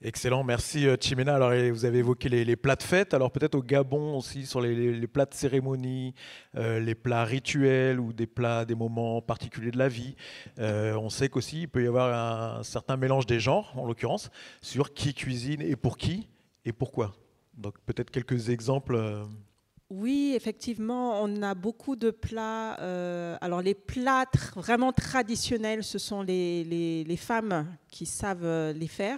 Excellent, merci Chimena. Alors, vous avez évoqué les plats de fête, alors peut-être au Gabon aussi, sur les plats de cérémonie, les plats rituels ou des moments particuliers de la vie. On sait qu'aussi, il peut y avoir un certain mélange des genres, en l'occurrence, sur qui cuisine et pour qui et pourquoi. Donc peut-être quelques exemples. Oui, effectivement, on a beaucoup de plats. Alors les plats vraiment traditionnels, ce sont les femmes qui savent les faire.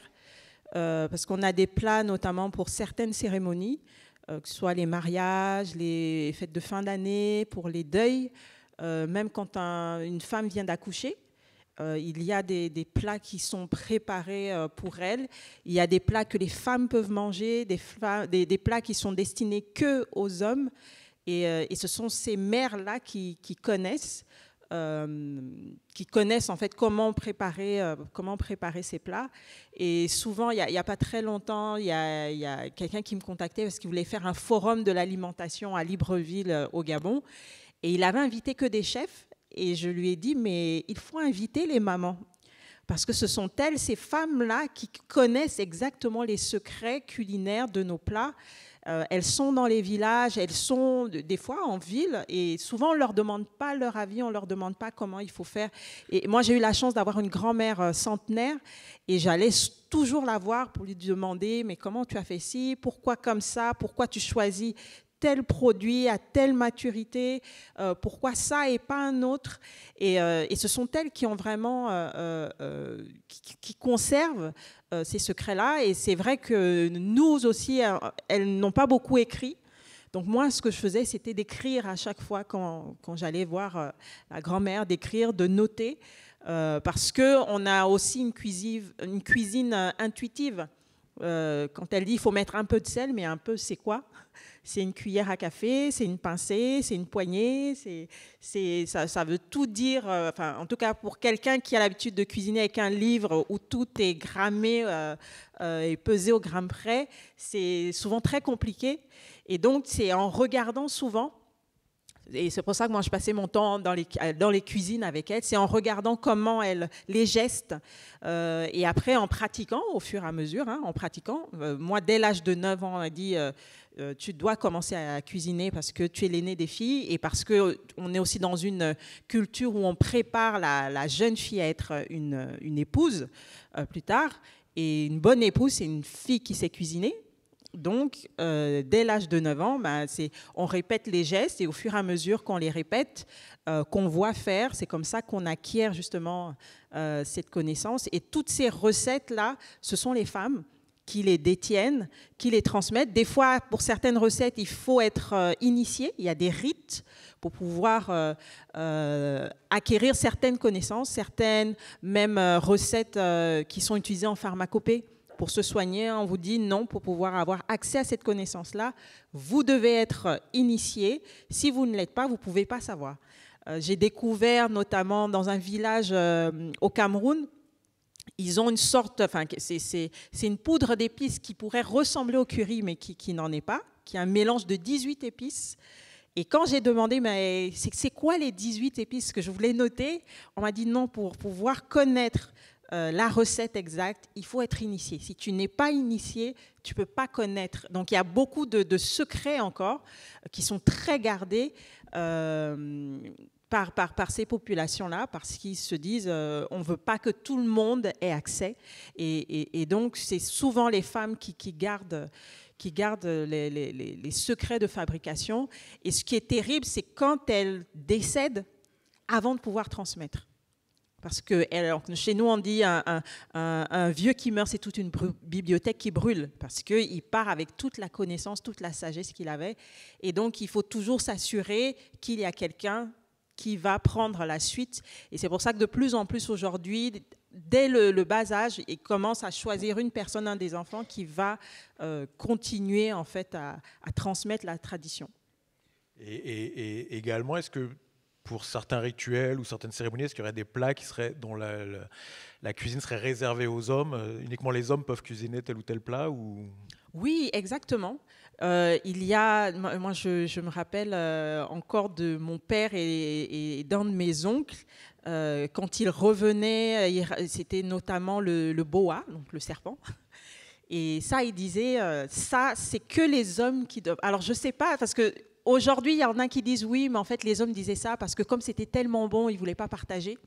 Parce qu'on a des plats notamment pour certaines cérémonies, que ce soit les mariages, les fêtes de fin d'année, pour les deuils, même quand une femme vient d'accoucher, il y a des plats qui sont préparés pour elle. Il y a des plats que les femmes peuvent manger, des plats qui sont destinés que aux hommes. Et ce sont ces mères-là qui connaissent en fait comment préparer ces plats. Et souvent, il n'y a pas très longtemps, il y a quelqu'un qui me contactait parce qu'il voulait faire un forum de l'alimentation à Libreville au Gabon, et il avait invité que des chefs, et je lui ai dit mais il faut inviter les mamans, parce que ce sont elles, ces femmes-là, qui connaissent exactement les secrets culinaires de nos plats. Elles sont dans les villages, elles sont des fois en ville, et souvent on ne leur demande pas leur avis, on ne leur demande pas comment il faut faire. Et moi j'ai eu la chance d'avoir une grand-mère centenaire, et j'allais toujours la voir pour lui demander mais comment tu as fait ci, pourquoi comme ça, pourquoi tu choisis tel produit à telle maturité, pourquoi ça et pas un autre. Et ce sont elles qui ont vraiment qui conservent ces secrets-là. Et c'est vrai que nous aussi, elles n'ont pas beaucoup écrit. Donc moi, ce que je faisais, c'était d'écrire à chaque fois quand j'allais voir la grand-mère, d'écrire, de noter, parce qu'on a aussi une cuisine intuitive. Quand elle dit qu'il faut mettre un peu de sel, mais un peu, c'est quoi ? C'est une cuillère à café, c'est une pincée, c'est une poignée, ça veut tout dire. En tout cas, pour quelqu'un qui a l'habitude de cuisiner avec un livre où tout est grammé et pesé au gramme près, c'est souvent très compliqué. Et donc, c'est en regardant souvent, et c'est pour ça que moi je passais mon temps dans les cuisines avec elle, c'est en regardant comment elle, les gestes, et après en pratiquant au fur et à mesure, en pratiquant. Moi, dès l'âge de 9 ans, on a dit tu dois commencer à cuisiner parce que tu es l'aînée des filles, et parce qu'on est aussi dans une culture où on prépare la jeune fille à être une épouse plus tard. Et une bonne épouse, c'est une fille qui sait cuisiner. Donc, dès l'âge de 9 ans, on répète les gestes et au fur et à mesure qu'on les répète, qu'on voit faire, c'est comme ça qu'on acquiert justement cette connaissance. Et toutes ces recettes-là, ce sont les femmes qui les détiennent, qui les transmettent. Des fois, pour certaines recettes, il faut être initié. Il y a des rites pour pouvoir acquérir certaines connaissances, certaines même recettes qui sont utilisées en pharmacopée. Pour se soigner, on vous dit non, pour pouvoir avoir accès à cette connaissance-là, vous devez être initié. Si vous ne l'êtes pas, vous ne pouvez pas savoir. J'ai découvert notamment dans un village au Cameroun, ils ont une sorte, c'est une poudre d'épices qui pourrait ressembler au curry, mais qui n'en est pas, qui est un mélange de 18 épices. Et quand j'ai demandé, mais c'est quoi les 18 épices que je voulais noter, on m'a dit non, pour pouvoir connaître la recette exacte, il faut être initié. Si tu n'es pas initié, tu ne peux pas connaître. Donc, il y a beaucoup de secrets encore qui sont très gardés par ces populations-là, parce qu'ils se disent on ne veut pas que tout le monde ait accès. Et donc, c'est souvent les femmes qui gardent les secrets de fabrication. Et ce qui est terrible, c'est quand elles décèdent avant de pouvoir transmettre. Parce que chez nous, on dit un vieux qui meurt, c'est toute une bibliothèque qui brûle, parce qu'il part avec toute la connaissance, toute la sagesse qu'il avait. Et donc, il faut toujours s'assurer qu'il y a quelqu'un qui va prendre la suite. Et c'est pour ça que de plus en plus aujourd'hui, dès le bas âge, ils commencent à choisir une personne, un des enfants, qui va continuer en fait à transmettre la tradition. Et également, est-ce que pour certains rituels ou certaines cérémonies, est-ce qu'il y aurait des plats dont la cuisine serait réservée aux hommes? Uniquement les hommes peuvent cuisiner tel ou tel plat ou... Oui, exactement. Il y a, moi je me rappelle encore de mon père et d'un de mes oncles, quand ils revenaient, c'était notamment le boa, donc le serpent. Et ça, il disait, ça, c'est que les hommes qui doivent... Alors, je ne sais pas, parce que aujourd'hui, il y en a qui disent oui, mais en fait, les hommes disaient ça parce que comme c'était tellement bon, ils ne voulaient pas partager.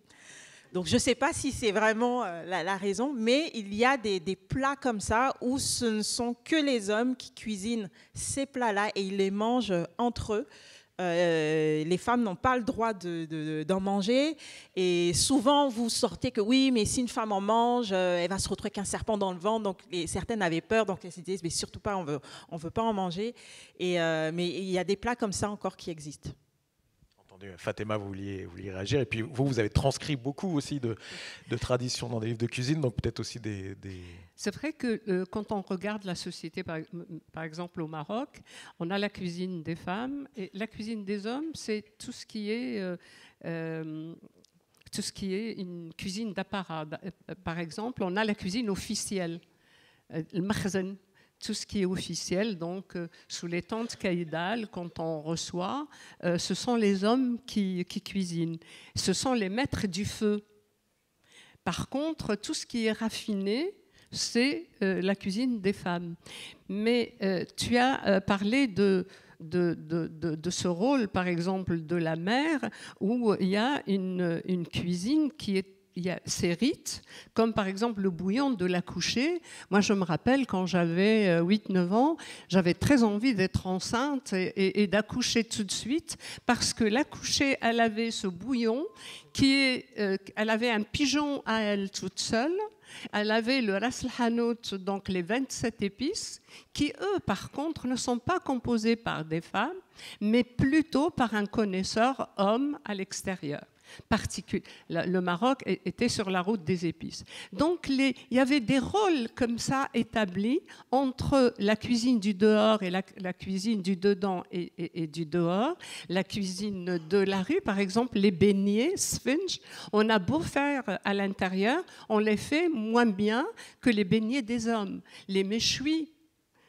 Donc, je ne sais pas si c'est vraiment la raison, mais il y a des plats comme ça où ce ne sont que les hommes qui cuisinent ces plats-là et ils les mangent entre eux. Les femmes n'ont pas le droit d'en manger. Et souvent, vous sortez que oui, mais si une femme en mange, elle va se retrouver avec un serpent dans le ventre. Donc, certaines avaient peur, donc elles se disent, mais surtout pas, on veut pas en manger. Mais il y a des plats comme ça encore qui existent. Fatéma, vous vouliez réagir. Et puis vous avez transcrit beaucoup aussi de traditions dans des livres de cuisine, donc peut-être aussi des... C'est vrai que quand on regarde la société, par exemple au Maroc, on a la cuisine des femmes et la cuisine des hommes, c'est tout ce qui est une cuisine d'apparat. Par exemple, on a la cuisine officielle, le makhzen. Tout ce qui est officiel, donc sous les tentes caïdales, quand on reçoit, ce sont les hommes qui cuisinent. Ce sont les maîtres du feu. Par contre, tout ce qui est raffiné, c'est la cuisine des femmes. Mais tu as parlé de ce rôle, par exemple, de la mère, où il y a une cuisine qui est... Il y a ces rites, comme par exemple le bouillon de l'accoucher. Moi, je me rappelle quand j'avais 8-9 ans, j'avais très envie d'être enceinte et d'accoucher tout de suite, parce que l'accoucher, elle avait ce bouillon, elle avait un pigeon à elle toute seule, elle avait le ras al-hanout, donc les 27 épices, qui, eux, par contre, ne sont pas composés par des femmes, mais plutôt par un connaisseur homme à l'extérieur. Le Maroc était sur la route des épices. Donc, il y avait des rôles comme ça établis entre la cuisine du dehors et la cuisine du dedans et du dehors. La cuisine de la rue, par exemple, les beignets, sponge, on a beau faire à l'intérieur, on les fait moins bien que les beignets des hommes. Les méchouis,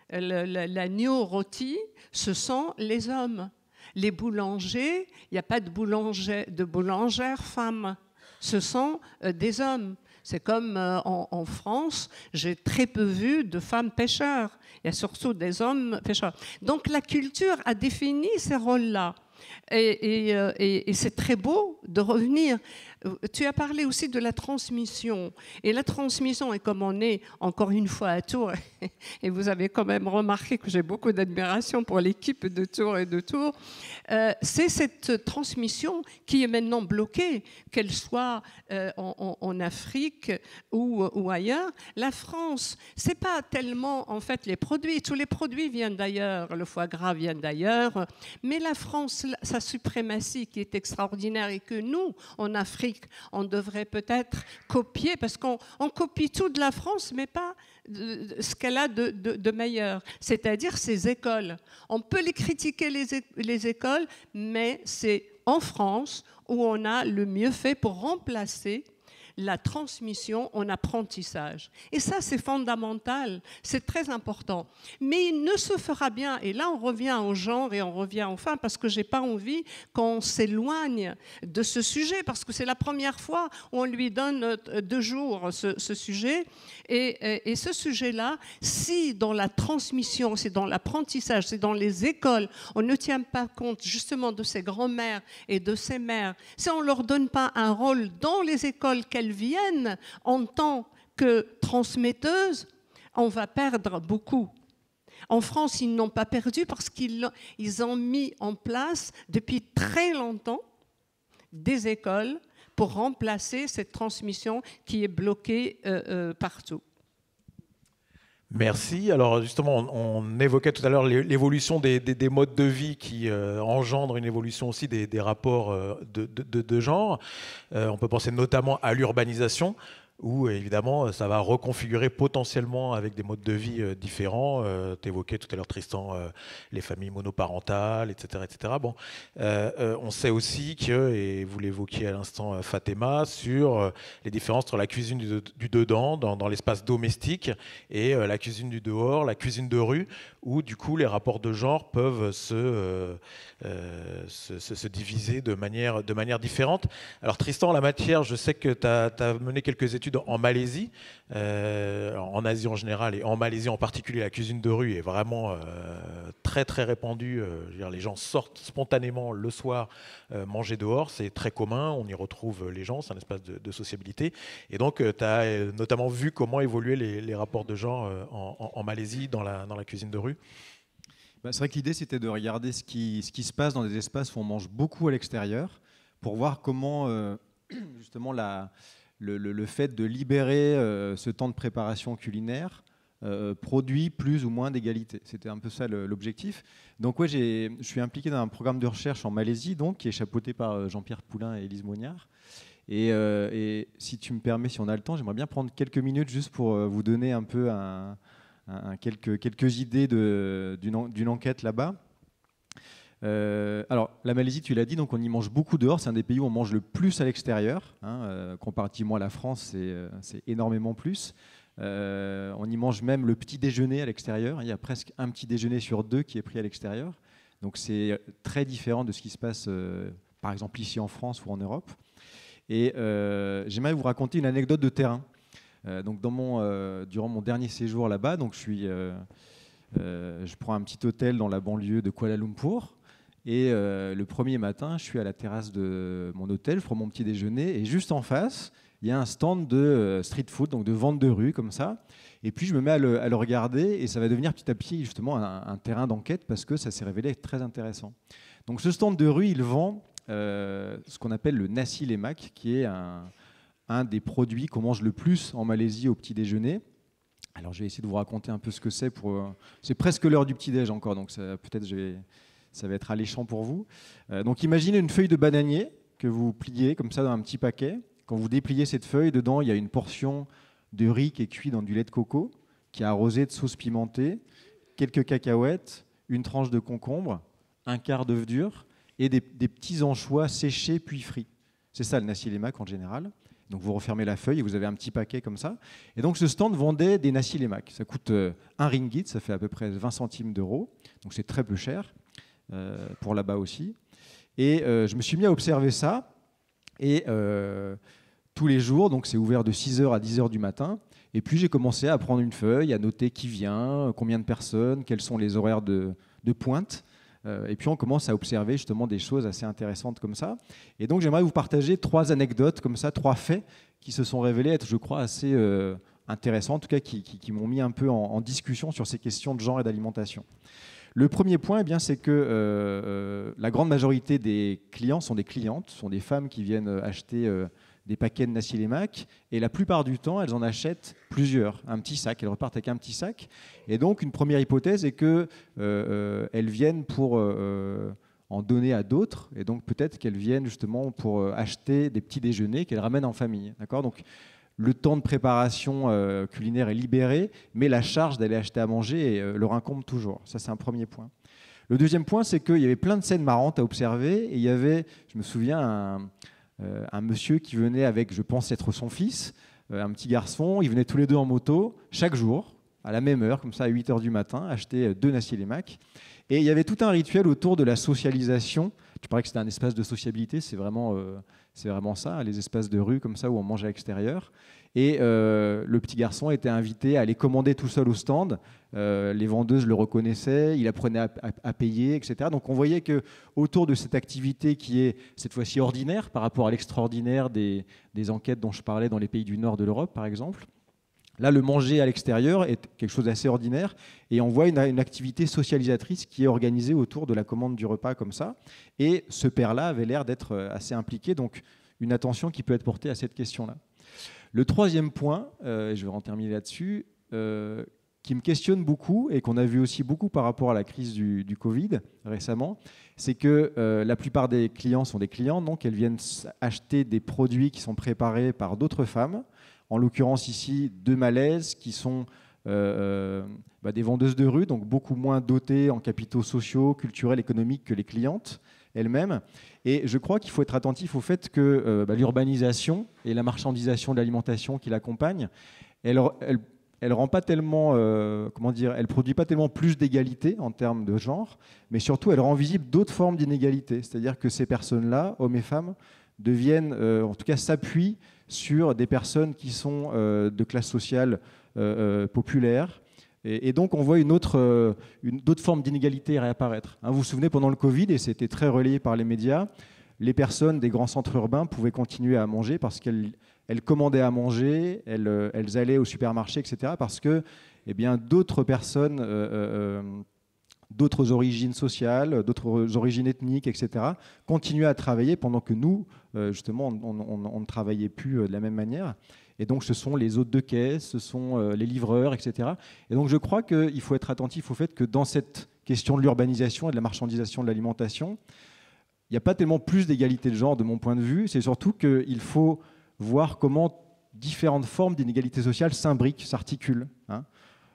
l'agneau rôti, ce sont les hommes. Les boulangers, il n'y a pas de boulangères femmes, ce sont des hommes. C'est comme en France, j'ai très peu vu de femmes pêcheurs, il y a surtout des hommes pêcheurs. Donc la culture a défini ces rôles-là. Et c'est très beau de revenir. Tu as parlé aussi de la transmission. Et la transmission, et comme on est encore une fois à Tours, et vous avez quand même remarqué que j'ai beaucoup d'admiration pour l'équipe de Tours et de Tours, c'est cette transmission qui est maintenant bloquée, qu'elle soit en Afrique ou ailleurs. La France, c'est pas tellement en fait les produits. Tous les produits viennent d'ailleurs, le foie gras vient d'ailleurs, mais la France, sa suprématie qui est extraordinaire et que nous, en Afrique, on devrait peut-être copier, parce qu'on copie tout de la France, mais pas ce qu'elle a de meilleur, c'est-à-dire ses écoles. On peut les critiquer, les écoles, mais c'est en France où on a le mieux fait pour remplacer la transmission en apprentissage. Et ça, c'est fondamental, c'est très important. Mais il ne se fera bien, et là on revient au genre et on revient enfin, parce que je n'ai pas envie qu'on s'éloigne de ce sujet, parce que c'est la première fois où on lui donne 2 jours ce sujet. Et ce sujet-là, si dans la transmission, c'est dans l'apprentissage, c'est dans les écoles, on ne tient pas compte justement de ces grands-mères et de ces mères, si on ne leur donne pas un rôle dans les écoles qu'elles viennent en tant que transmetteuses, on va perdre beaucoup. En France, ils n'ont pas perdu parce qu'ils ont mis en place depuis très longtemps des écoles pour remplacer cette transmission qui est bloquée partout. Merci. Alors justement, on évoquait tout à l'heure l'évolution des modes de vie qui engendrent une évolution aussi des rapports de genre. On peut penser notamment à l'urbanisation, où évidemment ça va reconfigurer potentiellement avec des modes de vie différents. Tu évoquais tout à l'heure, Tristan, les familles monoparentales, etc. etc. Bon, on sait aussi que, et vous l'évoquiez à l'instant Fatema, sur les différences entre la cuisine du dedans, dans l'espace domestique, et la cuisine du dehors, la cuisine de rue, où du coup les rapports de genre peuvent se diviser de manière différente. Alors Tristan, en la matière, je sais que tu as mené quelques études en Malaisie, en Asie en général, et en Malaisie en particulier, la cuisine de rue est vraiment très très répandue. Je veux dire, les gens sortent spontanément le soir manger dehors, c'est très commun, on y retrouve les gens, c'est un espace de sociabilité. Et donc tu as notamment vu comment évoluaient les rapports de genre en Malaisie dans la cuisine de rue. C'est vrai que l'idée, c'était de regarder ce qui se passe dans des espaces où on mange beaucoup à l'extérieur, pour voir comment justement le fait de libérer ce temps de préparation culinaire produit plus ou moins d'égalité. C'était un peu ça l'objectif. Donc ouais, je suis impliqué dans un programme de recherche en Malaisie, donc, qui est chapeauté par Jean-Pierre Poulain et Élise Moignard. Et si tu me permets, si on a le temps, j'aimerais bien prendre quelques minutes juste pour vous donner un peu quelques idées d'une enquête là-bas. Alors, la Malaisie, tu l'as dit, donc on y mange beaucoup dehors. C'est un des pays où on mange le plus à l'extérieur. Comparativement à la France, c'est énormément plus. On y mange même le petit déjeuner à l'extérieur. Il y a presque un petit déjeuner sur 2 qui est pris à l'extérieur. Donc c'est très différent de ce qui se passe, par exemple, ici en France ou en Europe. Et j'aimerais vous raconter une anecdote de terrain. Donc durant mon dernier séjour là-bas, donc je prends un petit hôtel dans la banlieue de Kuala Lumpur. Et le premier matin, je suis à la terrasse de mon hôtel, je prends mon petit déjeuner, et juste en face, il y a un stand de street food, donc de vente de rue, comme ça. Et puis je me mets à le regarder, et ça va devenir petit à petit justement un terrain d'enquête, parce que ça s'est révélé être très intéressant. Donc ce stand de rue, il vend ce qu'on appelle le nasi lemak, qui est un des produits qu'on mange le plus en Malaisie au petit déjeuner. Alors je vais essayer de vous raconter un peu ce que c'est. C'est presque l'heure du petit déj encore, donc peut-être ça va être alléchant pour vous. Donc imaginez une feuille de bananier que vous pliez comme ça dans un petit paquet. Quand vous dépliez cette feuille, dedans il y a une portion de riz qui est cuit dans du lait de coco, qui est arrosé de sauce pimentée, quelques cacahuètes, une tranche de concombre, un quart d'œuf dur et des petits anchois séchés puis frits. C'est ça le nasi lemak en général. Donc vous refermez la feuille et vous avez un petit paquet comme ça. Et donc ce stand vendait des nasi lemak. Ça coûte 1 ringgit, ça fait à peu près 20 centimes d'euros. Donc c'est très peu cher pour là-bas aussi. Et je me suis mis à observer ça. Et tous les jours, donc c'est ouvert de 6h à 10h du matin. Et puis j'ai commencé à prendre une feuille, à noter qui vient, combien de personnes, quels sont les horaires de pointe. Et puis on commence à observer justement des choses assez intéressantes comme ça. Et donc j'aimerais vous partager 3 anecdotes comme ça, 3 faits qui se sont révélés être, je crois, assez intéressants, en tout cas qui m'ont mis un peu en discussion sur ces questions de genre et d'alimentation. Le premier point, eh bien, c'est que la grande majorité des clients sont des clientes, sont des femmes qui viennent acheter des paquets de Nacilémac, et la plupart du temps, elles en achètent plusieurs, un petit sac, elles repartent avec un petit sac. Et donc, une première hypothèse est qu'elles viennent pour en donner à d'autres, et donc peut-être qu'elles viennent justement pour acheter des petits déjeuners qu'elles ramènent en famille. D'accord ? Donc, le temps de préparation culinaire est libéré, mais la charge d'aller acheter à manger leur incombe toujours. Ça, c'est un premier point. Le deuxième point, c'est qu'il y avait plein de scènes marrantes à observer, et il y avait, je me souviens, un monsieur qui venait avec, je pense être son fils, un petit garçon. Ils venaient tous les deux en moto, chaque jour, à la même heure, comme ça à 8h du matin, acheter 2 Nacilémac. Et il y avait tout un rituel autour de la socialisation. Tu parlais que c'était un espace de sociabilité, c'est vraiment ça, les espaces de rue comme ça où on mange à l'extérieur. Et le petit garçon était invité à aller commander tout seul au stand. Les vendeuses le reconnaissaient, il apprenait à payer, etc. Donc on voyait qu'autour de cette activité qui est cette fois-ci ordinaire par rapport à l'extraordinaire des enquêtes dont je parlais dans les pays du nord de l'Europe, par exemple, là, le manger à l'extérieur est quelque chose d'assez ordinaire, et on voit une activité socialisatrice qui est organisée autour de la commande du repas comme ça. Et ce père-là avait l'air d'être assez impliqué, donc une attention qui peut être portée à cette question-là. Le troisième point, et je vais en terminer là-dessus, qui me questionne beaucoup et qu'on a vu aussi beaucoup par rapport à la crise du Covid récemment, c'est que la plupart des clients sont des clients, donc elles viennent acheter des produits qui sont préparés par d'autres femmes, en l'occurrence ici 2 Malaises qui sont des vendeuses de rue, donc beaucoup moins dotées en capitaux sociaux, culturels, économiques que les clientes elles-mêmes. Et je crois qu'il faut être attentif au fait que l'urbanisation et la marchandisation de l'alimentation qui l'accompagne, elle rend pas tellement, elle produit pas tellement plus d'égalité en termes de genre, mais surtout elle rend visible d'autres formes d'inégalité. C'est-à-dire que ces personnes-là, hommes et femmes, deviennent, en tout cas s'appuient sur des personnes qui sont de classe sociale populaire. Et donc on voit d'autres formes d'inégalité réapparaître. Vous vous souvenez, pendant le Covid, et c'était très relayé par les médias, les personnes des grands centres urbains pouvaient continuer à manger parce qu'elles commandaient à manger, elles allaient au supermarché, etc. Parce que d'autres personnes, d'autres origines sociales, d'autres origines ethniques, etc., continuaient à travailler pendant que nous, justement, on ne travaillait plus de la même manière. Et donc, ce sont les hôtes de caisse, ce sont les livreurs, etc. Et donc, je crois qu'il faut être attentif au fait que dans cette question de l'urbanisation et de la marchandisation de l'alimentation, il n'y a pas tellement plus d'égalité de genre de mon point de vue. C'est surtout qu'il faut voir comment différentes formes d'inégalité sociale s'imbriquent, s'articulent.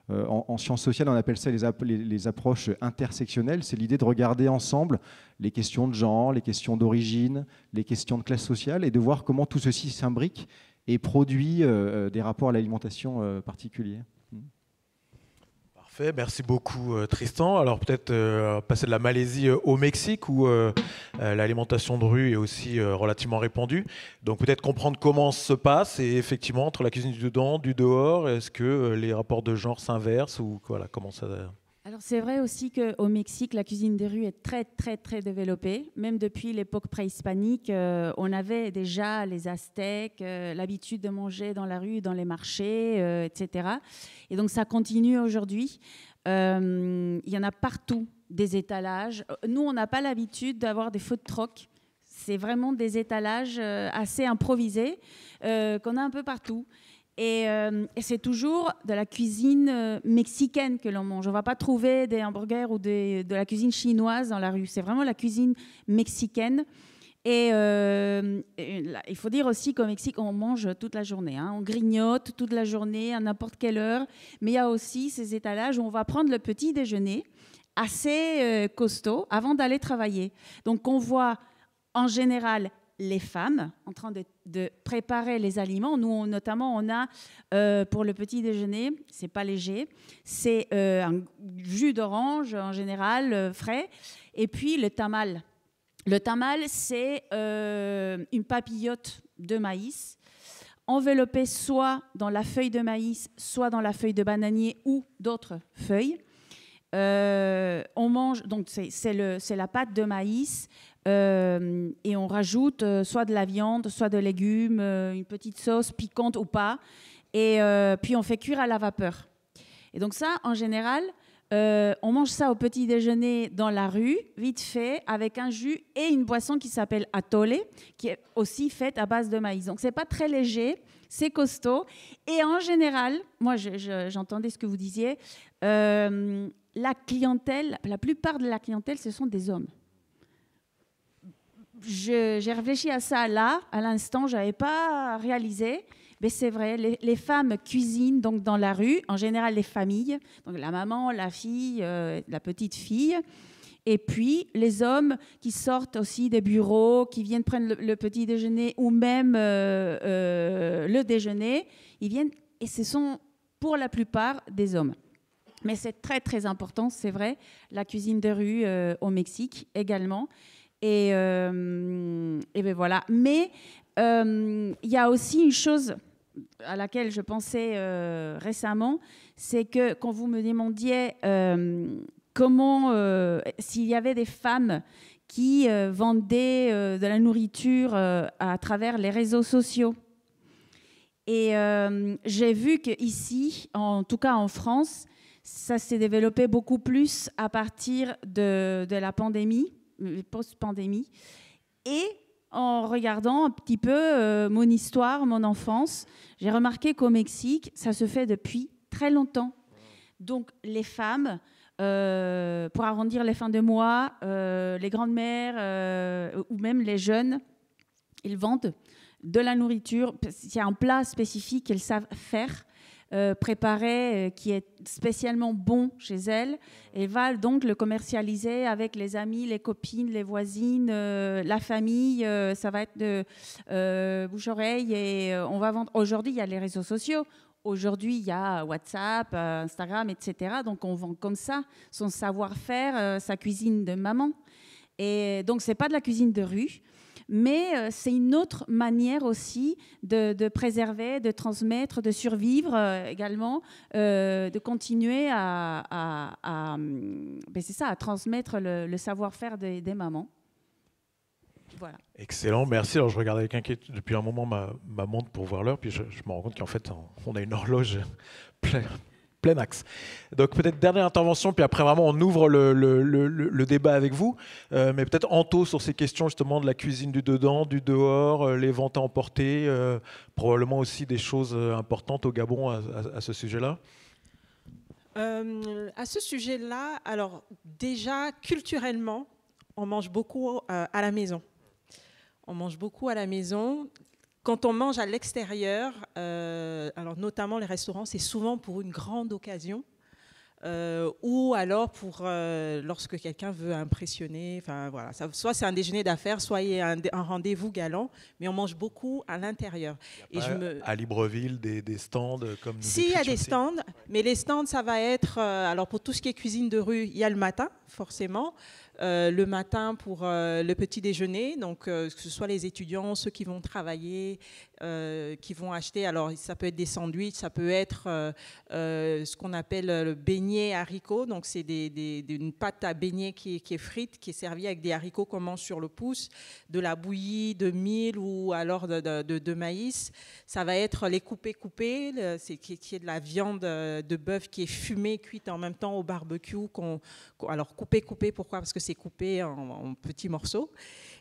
En sciences sociales, on appelle ça les approches intersectionnelles. C'est l'idée de regarder ensemble les questions de genre, les questions d'origine, les questions de classe sociale, et de voir comment tout ceci s'imbrique et produit des rapports à l'alimentation particuliers. Parfait, merci beaucoup Tristan. Alors peut-être passer de la Malaisie au Mexique où l'alimentation de rue est aussi relativement répandue. Donc peut-être comprendre comment se passe, et effectivement entre la cuisine du dedans, du dehors, est-ce que les rapports de genre s'inversent ou voilà, comment ça... Alors c'est vrai aussi qu'au Mexique, la cuisine des rues est très très très développée. Même depuis l'époque préhispanique, on avait déjà les Aztèques, l'habitude de manger dans la rue, dans les marchés, etc. Et donc ça continue aujourd'hui. Il y en a partout des étalages. Nous, on n'a pas l'habitude d'avoir des food trucks. C'est vraiment des étalages assez improvisés qu'on a un peu partout. Et c'est toujours de la cuisine mexicaine que l'on mange. On ne va pas trouver des hamburgers ou de la cuisine chinoise dans la rue. C'est vraiment la cuisine mexicaine. Et il faut dire aussi qu'au Mexique, on mange toute la journée. On grignote toute la journée, à n'importe quelle heure. Mais il y a aussi ces étalages où on va prendre le petit déjeuner assez costaud avant d'aller travailler. Donc on voit en général les femmes en train de préparer les aliments. Nous, notamment, on a pour le petit déjeuner, c'est pas léger, c'est un jus d'orange en général frais, et puis le tamal. Le tamal, c'est une papillote de maïs enveloppée soit dans la feuille de maïs, soit dans la feuille de bananier ou d'autres feuilles. On mange, donc c'est la pâte de maïs, et on rajoute soit de la viande, soit de légumes, une petite sauce piquante ou pas, et puis on fait cuire à la vapeur. Et donc ça, en général, on mange ça au petit déjeuner dans la rue, vite fait, avec un jus et une boisson qui s'appelle atole, qui est aussi faite à base de maïs. Donc c'est pas très léger, c'est costaud. Et en général, moi j'entendais ce que vous disiez, la clientèle, la plupart de la clientèle, ce sont des hommes. J'ai réfléchi à ça là, à l'instant, je n'avais pas réalisé. Mais c'est vrai, les femmes cuisinent donc dans la rue, en général les familles, donc la maman, la fille, la petite fille. Et puis les hommes qui sortent aussi des bureaux, qui viennent prendre le petit déjeuner ou même le déjeuner, ils viennent, et ce sont pour la plupart des hommes. Mais c'est très très important, c'est vrai, la cuisine de rue au Mexique également. Et ben voilà. Mais il y a aussi une chose à laquelle je pensais récemment, c'est que quand vous me demandiez s'il y avait des femmes qui vendaient de la nourriture à travers les réseaux sociaux. Et j'ai vu qu'ici, en tout cas en France, ça s'est développé beaucoup plus à partir de la pandémie, post-pandémie. Et en regardant un petit peu mon histoire, mon enfance, j'ai remarqué qu'au Mexique, ça se fait depuis très longtemps. Donc les femmes, pour arrondir les fins de mois, les grandes-mères ou même les jeunes, ils vendent de la nourriture. Il y a un plat spécifique qu'elles savent faire, préparé, qui est spécialement bon chez elles. Elles vont donc le commercialiser avec les amis, les copines, les voisines, la famille. Ça va être de bouche-oreille et on va vendre. Aujourd'hui, il y a les réseaux sociaux. Aujourd'hui, il y a WhatsApp, Instagram, etc. Donc, on vend comme ça son savoir-faire, sa cuisine de maman. Et donc, ce n'est pas de la cuisine de rue. Mais c'est une autre manière aussi de préserver, de transmettre, de survivre également, de continuer c'est ça, à transmettre le savoir-faire des mamans. Voilà. Excellent, merci. Alors je regarde avec inquiétude depuis un moment ma montre pour voir l'heure, puis je me rends compte qu'en fait on a une horloge plein axe. Donc peut-être dernière intervention, puis après vraiment on ouvre le débat avec vous. Mais peut-être Anto sur ces questions justement de la cuisine du dedans, du dehors, les ventes à emporter, probablement aussi des choses importantes au Gabon à ce sujet-là. À ce sujet-là, alors déjà culturellement, on mange beaucoup à la maison. On mange beaucoup à la maison. Quand on mange à l'extérieur, alors notamment les restaurants, c'est souvent pour une grande occasion ou alors pour lorsque quelqu'un veut impressionner. Enfin voilà, soit c'est un déjeuner d'affaires, soit il y a un rendez-vous galant, mais on mange beaucoup à l'intérieur. Et à Libreville, des stands comme nous. Si, il y a des stands, mais les stands, ça va être alors pour tout ce qui est cuisine de rue, il y a le matin forcément. Le matin pour le petit déjeuner, donc que ce soit les étudiants, ceux qui vont travailler, qui vont acheter, alors ça peut être des sandwichs, ça peut être ce qu'on appelle le beignet haricots, donc c'est une pâte à beignet qui est frite, qui est servie avec des haricots qu'on mange sur le pouce, de la bouillie de mil ou alors de maïs. Ça va être les coupés, qui est de la viande de bœuf qui est fumée, cuite en même temps au barbecue. Alors coupé, pourquoi ? Parce que c'est coupé en petits morceaux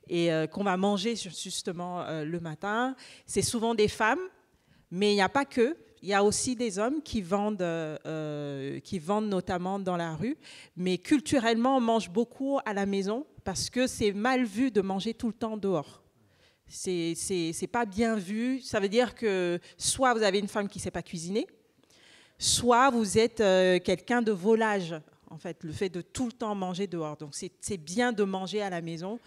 et qu'on va manger justement le matin. C'est souvent des femmes, mais il n'y a pas que. Il y a aussi des hommes qui vendent notamment dans la rue. Mais culturellement, on mange beaucoup à la maison parce que c'est mal vu de manger tout le temps dehors. C'est pas bien vu. Ça veut dire que soit vous avez une femme qui ne sait pas cuisiner, soit vous êtes quelqu'un de volage. En fait, le fait de tout le temps manger dehors. Donc, c'est bien de manger à la maison.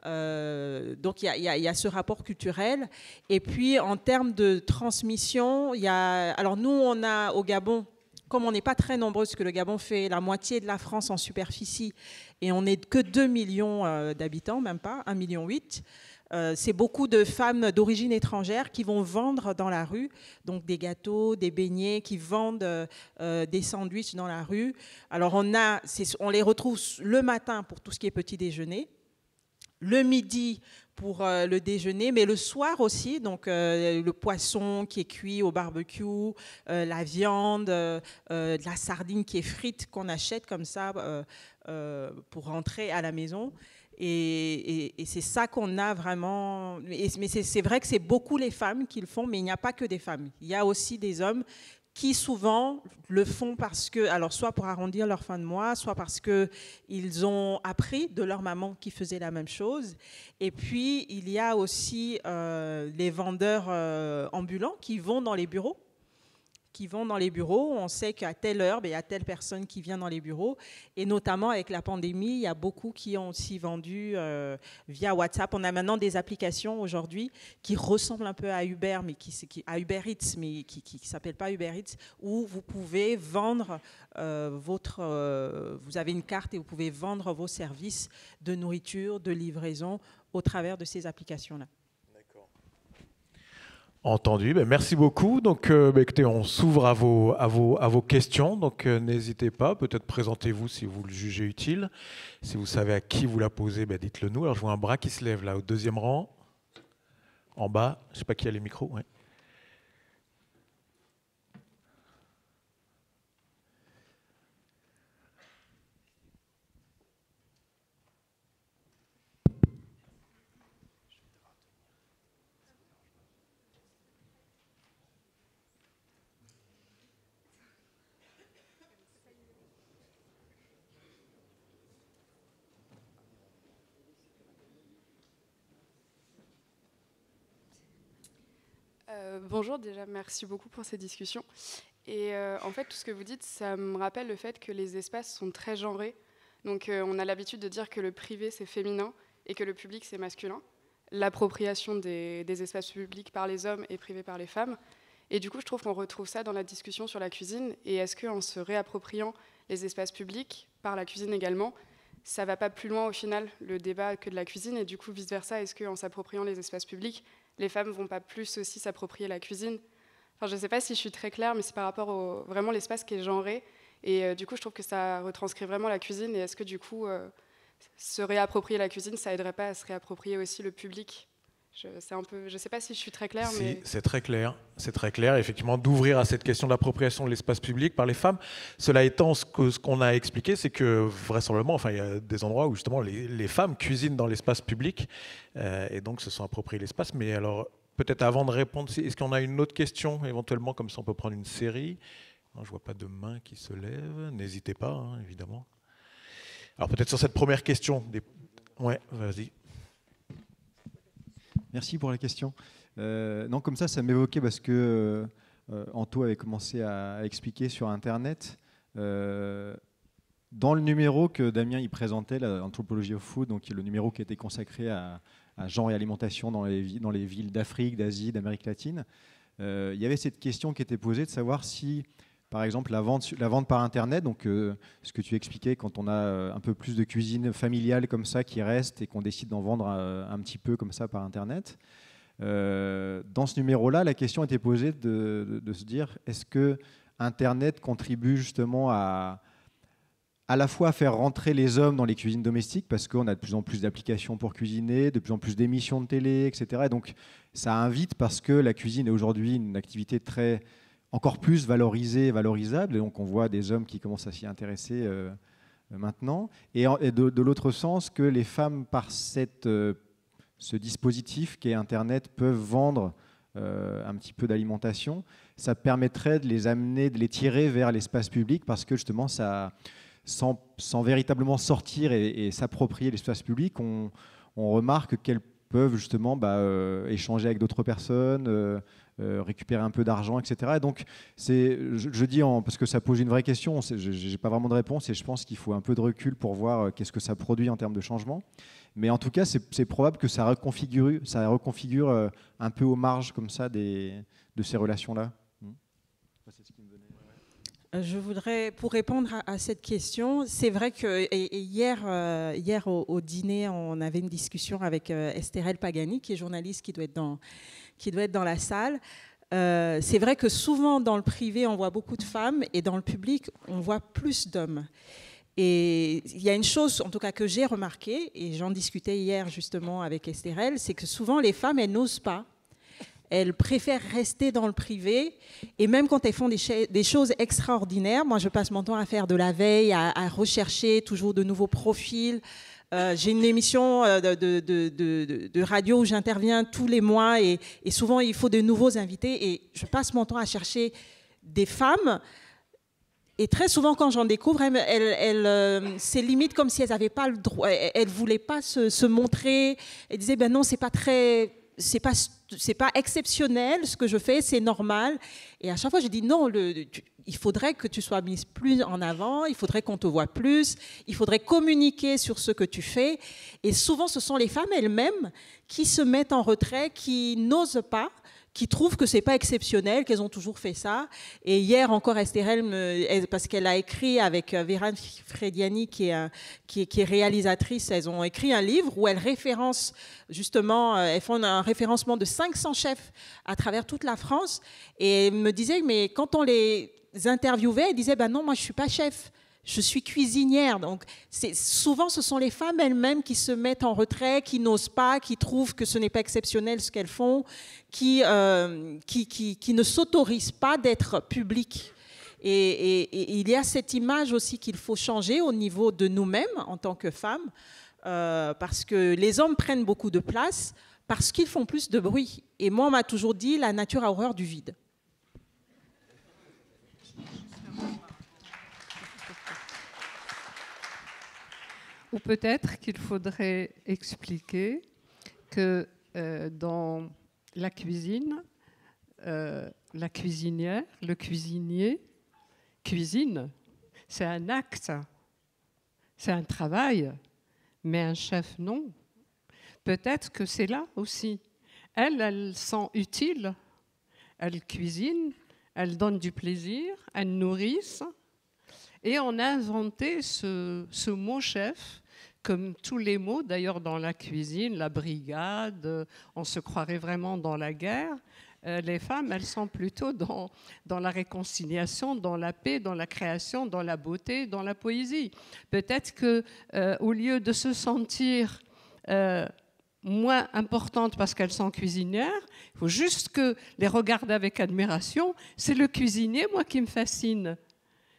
Donc, il y a ce rapport culturel. Et puis, en termes de transmission, alors nous, on a au Gabon, comme on n'est pas très nombreux, parce que le Gabon fait la moitié de la France en superficie, et on n'est que 2 millions d'habitants, même pas, 1,8 million. c'est beaucoup de femmes d'origine étrangère qui vont vendre dans la rue, donc des gâteaux, des beignets, qui vendent des sandwichs dans la rue. Alors on les retrouve le matin pour tout ce qui est petit déjeuner, le midi pour le déjeuner, mais le soir aussi, donc le poisson qui est cuit au barbecue, la viande, de la sardine qui est frite qu'on achète comme ça pour rentrer à la maison. Et c'est ça qu'on a vraiment. Mais c'est vrai que c'est beaucoup les femmes qui le font, mais il n'y a pas que des femmes. Il y a aussi des hommes qui souvent le font parce que, alors soit pour arrondir leur fin de mois, soit parce qu'ils ont appris de leur maman qui faisait la même chose. Et puis, il y a aussi les vendeurs ambulants qui vont dans les bureaux. On sait qu'à telle heure, il y a telle personne qui vient dans les bureaux. Et notamment avec la pandémie, il y a beaucoup qui ont aussi vendu via WhatsApp. On a maintenant des applications aujourd'hui qui ressemblent un peu à Uber, mais à Uber Eats, mais qui ne s'appellent pas Uber Eats, où vous pouvez vendre vous avez une carte et vous pouvez vendre vos services de nourriture, de livraison au travers de ces applications-là. Entendu, merci beaucoup. Donc, écoutez, on s'ouvre à vos questions. Donc, n'hésitez pas. Peut-être présentez-vous si vous le jugez utile. Si vous savez à qui vous la posez, dites-le nous. Alors, je vois un bras qui se lève là, au deuxième rang, en bas. Je ne sais pas qui a les micros. Ouais. Bonjour, déjà merci beaucoup pour cette discussion. Et en fait, tout ce que vous dites, ça me rappelle le fait que les espaces sont très genrés. Donc on a l'habitude de dire que le privé c'est féminin et que le public c'est masculin. L'appropriation des espaces publics par les hommes et privés par les femmes. Et du coup, je trouve qu'on retrouve ça dans la discussion sur la cuisine. Et est-ce qu'en se réappropriant les espaces publics par la cuisine également, ça ne va pas plus loin au final, le débat, que de la cuisine? Et du coup, vice-versa, est-ce qu'en s'appropriant les espaces publics, les femmes ne vont pas plus aussi s'approprier la cuisine? Enfin, je ne sais pas si je suis très claire, mais c'est par rapport au vraiment l'espace qui est genré. Et du coup, je trouve que ça retranscrit vraiment la cuisine. Et est-ce que du coup, se réapproprier la cuisine, ça aiderait pas à se réapproprier aussi le public? Je ne sais pas si je suis très claire. Si, mais... c'est très clair, effectivement, d'ouvrir à cette question de l'appropriation de l'espace public par les femmes. Cela étant, ce qu'on a expliqué, c'est que vraisemblablement, il y a des endroits où justement les femmes cuisinent dans l'espace public et donc se sont appropriées l'espace. Mais alors, peut-être avant de répondre, est-ce qu'on a une autre question éventuellement, comme ça on peut prendre une série? Non, je ne vois pas de main qui se lève, n'hésitez pas, évidemment. Alors peut-être sur cette première question. Ouais, vas-y. Merci pour la question. Non, comme ça m'évoquait parce que Anto avait commencé à expliquer sur Internet. Dans le numéro que Damien y présentait, l'Anthropology of Food, donc le numéro qui était consacré à genre et alimentation dans les villes d'Afrique, d'Asie, d'Amérique latine, il y avait cette question qui était posée de savoir si, par exemple, la vente par Internet, donc ce que tu expliquais quand on a un peu plus de cuisine familiale comme ça qui reste et qu'on décide d'en vendre un petit peu comme ça par Internet. Dans ce numéro-là, la question était posée de se dire, est-ce que Internet contribue justement à la fois faire rentrer les hommes dans les cuisines domestiques, parce qu'on a de plus en plus d'applications pour cuisiner, de plus en plus d'émissions de télé, etc. Et donc ça invite, parce que la cuisine est aujourd'hui une activité encore plus valorisée et valorisable, et donc on voit des hommes qui commencent à s'y intéresser maintenant. Et de l'autre sens, que les femmes, par ce dispositif qu'est Internet, peuvent vendre un petit peu d'alimentation, ça permettrait de les amener, de les tirer vers l'espace public, parce que justement, sans véritablement sortir et s'approprier l'espace public, on remarque qu'elles peuvent justement échanger avec d'autres personnes, récupérer un peu d'argent, etc. Et donc, je dis parce que ça pose une vraie question, je n'ai pas vraiment de réponse et je pense qu'il faut un peu de recul pour voir qu'est-ce que ça produit en termes de changement. Mais en tout cas, c'est probable que ça reconfigure un peu aux marges comme ça de ces relations-là. C'est ce qui me venait. Je voudrais, pour répondre à cette question, c'est vrai que hier au dîner, on avait une discussion avec Estherelle Pagani, qui est journaliste, qui doit être dans la salle. C'est vrai que souvent, dans le privé, on voit beaucoup de femmes, et dans le public, on voit plus d'hommes. Et il y a une chose, en tout cas, que j'ai remarquée, et j'en discutais hier justement avec Estherelle, c'est que souvent, les femmes, elles n'osent pas. Elles préfèrent rester dans le privé, et même quand elles font des choses extraordinaires, moi je passe mon temps à faire de la veille, à rechercher toujours de nouveaux profils. J'ai une émission de radio où j'interviens tous les mois, et souvent il faut de nouveaux invités, et je passe mon temps à chercher des femmes. Et très souvent, quand j'en découvre, c'est limite comme si elles n'avaient pas le droit, elles ne voulaient pas se montrer. Elles disaient, ben non, c'est pas exceptionnel ce que je fais, c'est normal. Et à chaque fois, je dis non, il faudrait que tu sois mise plus en avant, il faudrait qu'on te voit plus, il faudrait communiquer sur ce que tu fais. Et souvent, ce sont les femmes elles-mêmes qui se mettent en retrait, qui n'osent pas, qui trouvent que c'est pas exceptionnel, qu'elles ont toujours fait ça. Et hier encore, Estherelle, parce qu'elle a écrit avec Véran Frediani, qui est réalisatrice, elles ont écrit un livre où elles référencent, justement, elles font un référencement de 500 chefs à travers toute la France. Et elles me disaient, mais quand on les interviewait, elles disaient, ben non, moi je suis pas chef. Je suis cuisinière. Donc, souvent, ce sont les femmes elles-mêmes qui se mettent en retrait, qui n'osent pas, qui trouvent que ce n'est pas exceptionnel ce qu'elles font, qui ne s'autorisent pas d'être publiques. Et il y a cette image aussi qu'il faut changer au niveau de nous-mêmes en tant que femmes, parce que les hommes prennent beaucoup de place, parce qu'ils font plus de bruit. Et moi, on m'a toujours dit, la nature a horreur du vide. Ou peut-être qu'il faudrait expliquer que dans la cuisine, la cuisinière, le cuisinier, cuisine, c'est un acte, c'est un travail, mais un chef, non. Peut-être que c'est là aussi. Elle sent utile, elle cuisine, elle donne du plaisir, elle nourrisse. Et on a inventé ce mot chef, comme tous les mots, d'ailleurs dans la cuisine, la brigade, on se croirait vraiment dans la guerre. Les femmes, elles sont plutôt dans la réconciliation, dans la paix, dans la création, dans la beauté, dans la poésie. Peut-être qu'au lieu de se sentir moins importantes parce qu'elles sont cuisinières, il faut juste que les regarder avec admiration. C'est le cuisinier, moi, qui me fascine.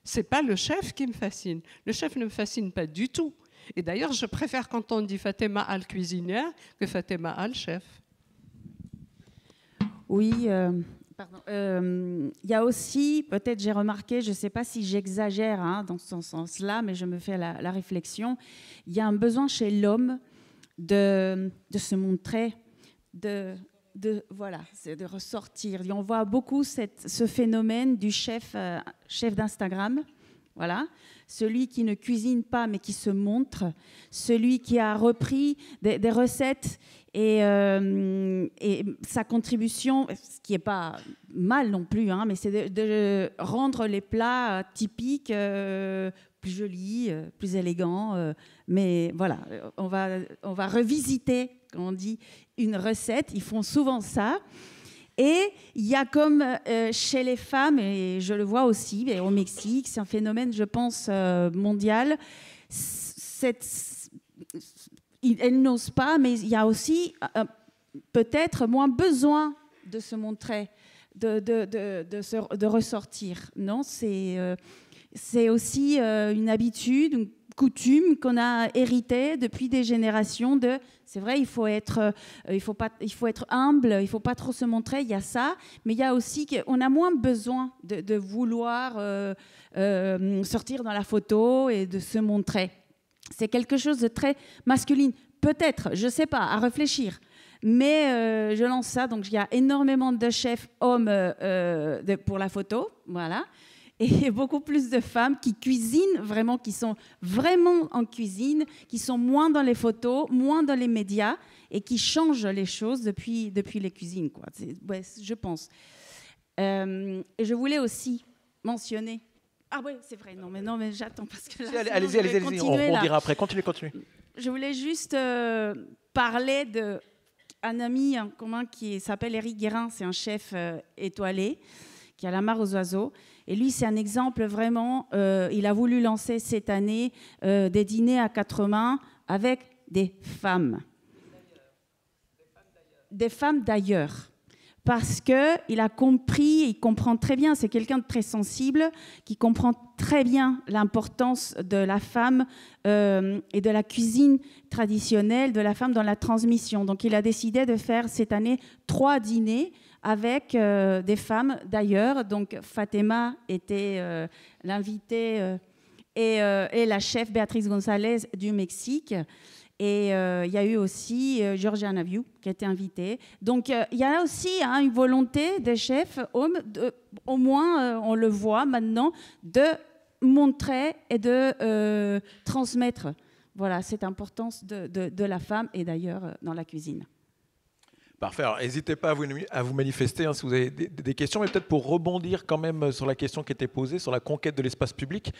C'est pas le chef qui me fascine. Le chef ne me fascine pas du tout. Et d'ailleurs, je préfère quand on dit Fatema al-cuisinière que Fatema al-chef. Oui, il y a aussi, peut-être j'ai remarqué, je ne sais pas si j'exagère dans ce sens-là, mais je me fais la réflexion, il y a un besoin chez l'homme de se montrer, de ressortir. Et on voit beaucoup ce phénomène du chef d'Instagram, voilà, celui qui ne cuisine pas mais qui se montre, celui qui a repris des recettes et sa contribution, ce qui n'est pas mal non plus, mais c'est de rendre les plats typiques plus jolis, plus élégants. Mais voilà, on va revisiter, comme on dit, une recette. Ils font souvent ça. Et il y a comme chez les femmes, et je le vois aussi au Mexique, c'est un phénomène, je pense, mondial. Elles n'osent pas, mais il y a aussi peut-être moins besoin de se montrer, de ressortir. Non, c'est aussi une habitude, une coutume qu'on a héritée depuis des générations c'est vrai, il faut être humble, il ne faut pas trop se montrer, il y a ça, mais il y a aussi qu'on a moins besoin de vouloir sortir dans la photo et de se montrer. C'est quelque chose de très masculin. Peut-être, je ne sais pas, à réfléchir. Mais je lance ça, donc il y a énormément de chefs hommes pour la photo, voilà. Et beaucoup plus de femmes qui cuisinent vraiment, qui sont vraiment en cuisine, qui sont moins dans les photos, moins dans les médias et qui changent les choses depuis les cuisines, quoi. Je pense. Et je voulais aussi mentionner Ah oui, c'est vrai. Non, mais j'attends parce que là, Si, allez-y, on rebondira après. Continuez. Je voulais juste parler d'un ami en commun qui s'appelle Éric Guérin. C'est un chef étoilé qui a la mare aux oiseaux. Et lui, c'est un exemple vraiment. Il a voulu lancer cette année des dîners à 4 mains avec des femmes. Des femmes d'ailleurs. Parce qu'il a compris, il comprend très bien, c'est quelqu'un de très sensible, qui comprend très bien l'importance de la femme et de la cuisine traditionnelle de la femme dans la transmission. Donc il a décidé de faire cette année 3 dîners avec des femmes d'ailleurs. Donc Fatima était l'invitée et la chef Béatrice González du Mexique. Et il y a eu aussi Georgia Naviu qui a été invitée. Donc il y a aussi une volonté des chefs hommes, au moins on le voit maintenant, de montrer et de transmettre cette importance de la femme et d'ailleurs dans la cuisine. Parfait. Alors, n'hésitez pas à vous manifester si vous avez des questions, mais peut-être pour rebondir quand même sur la question qui était posée, sur la conquête de l'espace public.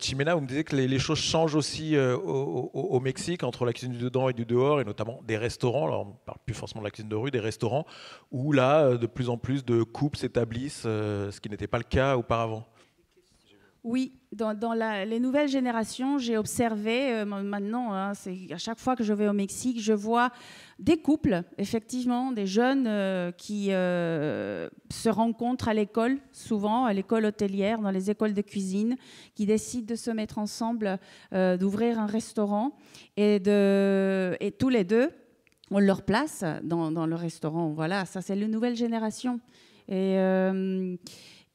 Chimena, vous me disiez que les choses changent aussi au Mexique, entre la cuisine du dedans et du dehors, et notamment des restaurants. Alors, on ne parle plus forcément de la cuisine de rue, des restaurants, où là, de plus en plus de couples s'établissent, ce qui n'était pas le cas auparavant. Oui, dans les nouvelles générations, j'ai observé maintenant, à chaque fois que je vais au Mexique, je vois des couples, effectivement, des jeunes qui se rencontrent à l'école, souvent à l'école hôtelière, dans les écoles de cuisine, qui décident de se mettre ensemble, d'ouvrir un restaurant et tous les deux ont leur place dans le restaurant. Voilà, ça c'est la nouvelle génération.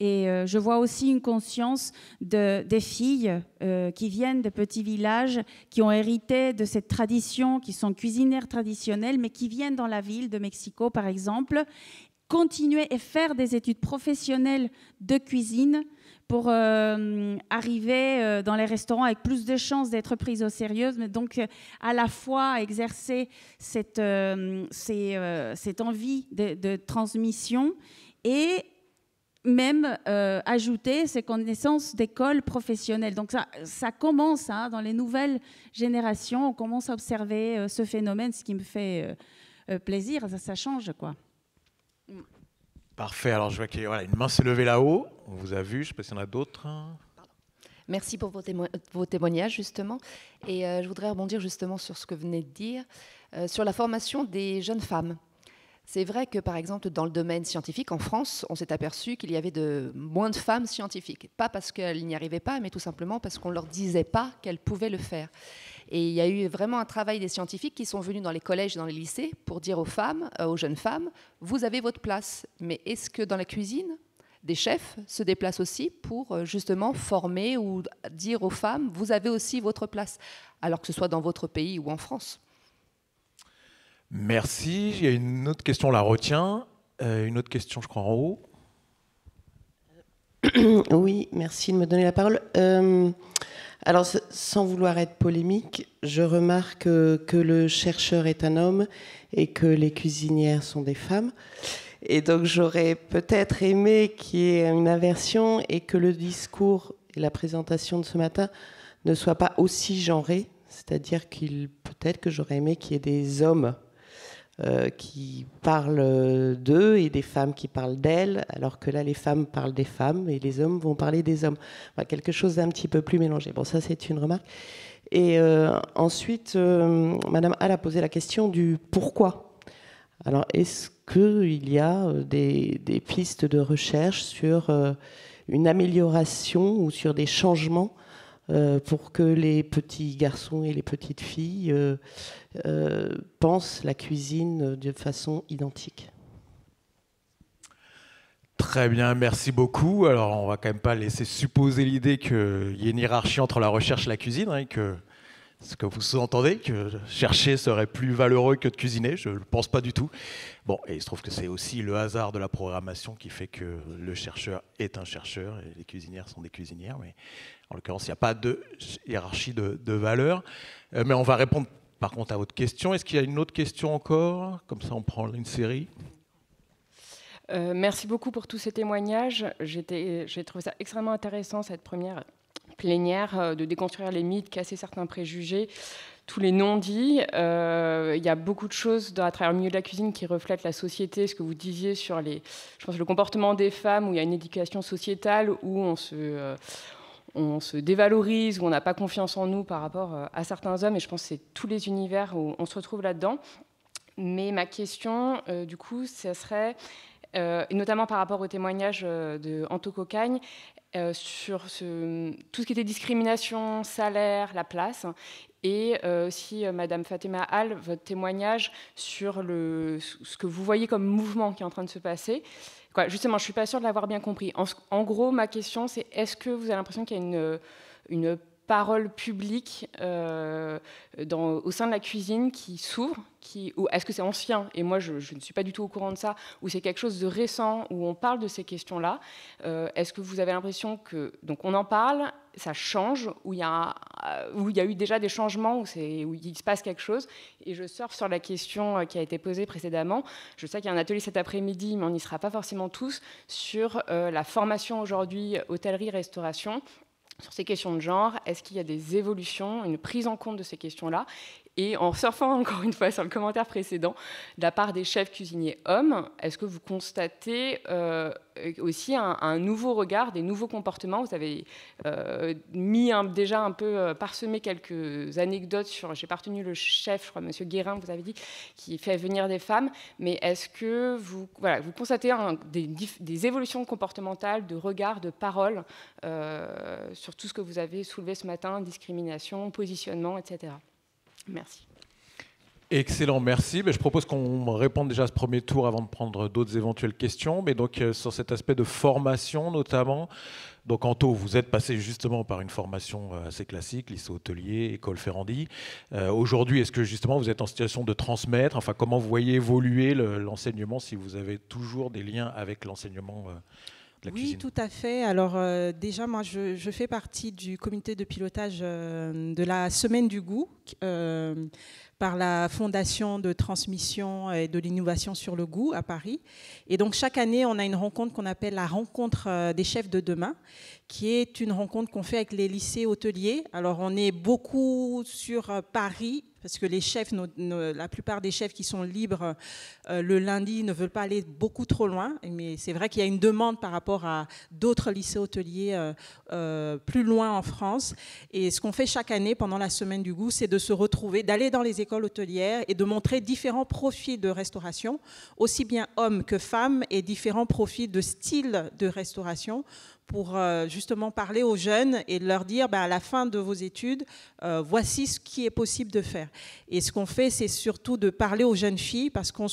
Et je vois aussi une conscience des filles qui viennent de petits villages, qui ont hérité de cette tradition, qui sont cuisinières traditionnelles, mais qui viennent dans la ville de Mexico, par exemple, continuer et faire des études professionnelles de cuisine pour arriver dans les restaurants avec plus de chances d'être prises au sérieux, mais donc à la fois exercer cette envie de transmission et même ajouter ces connaissances d'école professionnelle. Donc ça commence dans les nouvelles générations, on commence à observer ce phénomène, ce qui me fait plaisir, ça change quoi. Parfait, alors je vois qu'il y a une main s'est levée là-haut, on vous a vu, je ne sais pas s'il y en a d'autres. Merci pour vos témoignages justement, et je voudrais rebondir justement sur ce que vous venez de dire, sur la formation des jeunes femmes. C'est vrai que, par exemple, dans le domaine scientifique, en France, on s'est aperçu qu'il y avait moins de femmes scientifiques. Pas parce qu'elles n'y arrivaient pas, mais tout simplement parce qu'on ne leur disait pas qu'elles pouvaient le faire. Et il y a eu vraiment un travail des scientifiques qui sont venus dans les collèges et dans les lycées pour dire aux femmes, aux jeunes femmes, vous avez votre place. Mais est-ce que dans la cuisine, des chefs se déplacent aussi pour justement former ou dire aux femmes, vous avez aussi votre place, alors que ce soit dans votre pays ou en France ? Merci. Il y a une autre question, on la retient. Une autre question, je crois, en haut. Oui, merci de me donner la parole. Alors, sans vouloir être polémique, je remarque que le chercheur est un homme et que les cuisinières sont des femmes. Et donc, j'aurais peut-être aimé qu'il y ait une inversion et que le discours et la présentation de ce matin ne soient pas aussi genrés. C'est-à-dire peut-être que j'aurais aimé qu'il y ait des hommes qui parlent d'eux et des femmes qui parlent d'elles, alors que là, les femmes parlent des femmes et les hommes vont parler des hommes. Enfin, quelque chose d'un petit peu plus mélangé. Bon, ça, c'est une remarque. Et ensuite, Madame Hall a posé la question du pourquoi. Alors, est-ce qu'il y a des pistes de recherche sur une amélioration ou sur des changements pour que les petits garçons et les petites filles pensent la cuisine de façon identique? Très bien, merci beaucoup. Alors, on ne va quand même pas laisser supposer l'idée qu'il y ait une hiérarchie entre la recherche et la cuisine, que ce que vous sous-entendez, que chercher serait plus valeureux que de cuisiner, je ne le pense pas du tout. Bon, et il se trouve que c'est aussi le hasard de la programmation qui fait que le chercheur est un chercheur et les cuisinières sont des cuisinières, mais en l'occurrence, il n'y a pas de hiérarchie de valeur. Mais on va répondre par contre à votre question. Est-ce qu'il y a une autre question encore? Comme ça, on prend une série. Merci beaucoup pour tous ces témoignages. J'ai trouvé ça extrêmement intéressant, cette première plénière, de déconstruire les mythes, casser certains préjugés, tous les non-dits. Il y a beaucoup de choses à travers le milieu de la cuisine qui reflètent la société, ce que vous disiez sur je pense, le comportement des femmes, où il y a une éducation sociétale, où on se dévalorise, où on n'a pas confiance en nous par rapport à certains hommes. Et je pense que c'est tous les univers où on se retrouve là-dedans. Mais ma question, du coup, ça serait, notamment par rapport au témoignage de Anto Cocagne, sur tout ce qui était discrimination, salaire, la place, et aussi Madame Fatima Al, votre témoignage sur ce que vous voyez comme mouvement qui est en train de se passer. Quoi, justement, je ne suis pas sûre de l'avoir bien compris. En gros, ma question, c'est est-ce que vous avez l'impression qu'il y a une parole publique au sein de la cuisine qui s'ouvre, ou est-ce que c'est ancien? Et moi, je ne suis pas du tout au courant de ça, ou c'est quelque chose de récent, où on parle de ces questions-là. Est-ce que vous avez l'impression que... Donc on en parle, ça change, où il y a eu déjà des changements, où il se passe quelque chose. Et je surfe sur la question qui a été posée précédemment. Je sais qu'il y a un atelier cet après-midi, mais on n'y sera pas forcément tous, sur la formation aujourd'hui hôtellerie-restauration, sur ces questions de genre. Est-ce qu'il y a des évolutions, une prise en compte de ces questions-là? Et en surfant encore une fois sur le commentaire précédent, de la part des chefs cuisiniers hommes, est-ce que vous constatez aussi un nouveau regard, des nouveaux comportements? Vous avez déjà un peu parsemé quelques anecdotes sur, j'ai pas retenu le chef, je crois, Monsieur Guérin, vous avez dit, qui fait venir des femmes, mais est-ce que vous constatez des évolutions comportementales, de regard, de parole sur tout ce que vous avez soulevé ce matin, discrimination, positionnement, etc. Merci. Excellent, merci. Je propose qu'on réponde déjà à ce premier tour avant de prendre d'autres éventuelles questions. Mais donc, sur cet aspect de formation notamment, donc Anto, vous êtes passé justement par une formation assez classique, lycée hôtelier, école Ferrandi. Aujourd'hui, est-ce que justement vous êtes en situation de transmettre? Enfin, comment vous voyez évoluer l'enseignement, si vous avez toujours des liens avec l'enseignement Oui, tout à fait. Alors déjà, moi, je fais partie du comité de pilotage de la Semaine du goût par la Fondation de transmission et de l'innovation sur le goût à Paris. Et donc, chaque année, on a une rencontre qu'on appelle la rencontre des chefs de demain, qui est une rencontre qu'on fait avec les lycées hôteliers. Alors, on est beaucoup sur Paris, parce que les chefs, la plupart des chefs qui sont libres le lundi ne veulent pas aller beaucoup trop loin. Mais c'est vrai qu'il y a une demande par rapport à d'autres lycées hôteliers plus loin en France. Et ce qu'on fait chaque année pendant la Semaine du goût, c'est de se retrouver, d'aller dans les écoles hôtelières et de montrer différents profils de restauration, aussi bien hommes que femmes, et différents profils de style de restauration, pour justement parler aux jeunes et leur dire, à la fin de vos études, voici ce qui est possible de faire. Et ce qu'on fait, c'est surtout de parler aux jeunes filles, parce qu'on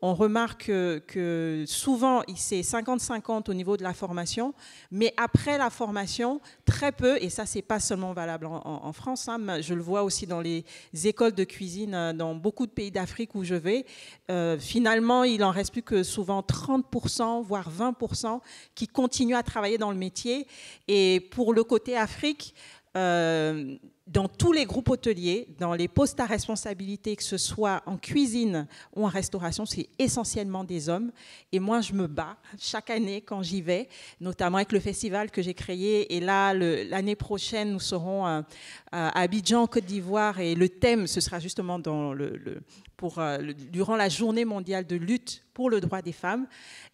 remarque que souvent, c'est 50-50 au niveau de la formation, mais après la formation, très peu, et ça, c'est pas seulement valable en France, hein, je le vois aussi dans les écoles de cuisine dans beaucoup de pays d'Afrique où je vais, finalement, il en reste plus que souvent 30%, voire 20%, qui continuent à travailler dans le métier. Et pour le côté Afrique, dans tous les groupes hôteliers, dans les postes à responsabilité, que ce soit en cuisine ou en restauration, c'est essentiellement des hommes. Et moi, je me bats chaque année quand j'y vais, notamment avec le festival que j'ai créé. Et là, l'année prochaine, nous serons à Abidjan, en Côte d'Ivoire. Et le thème, ce sera justement durant la journée mondiale de lutte pour le droit des femmes.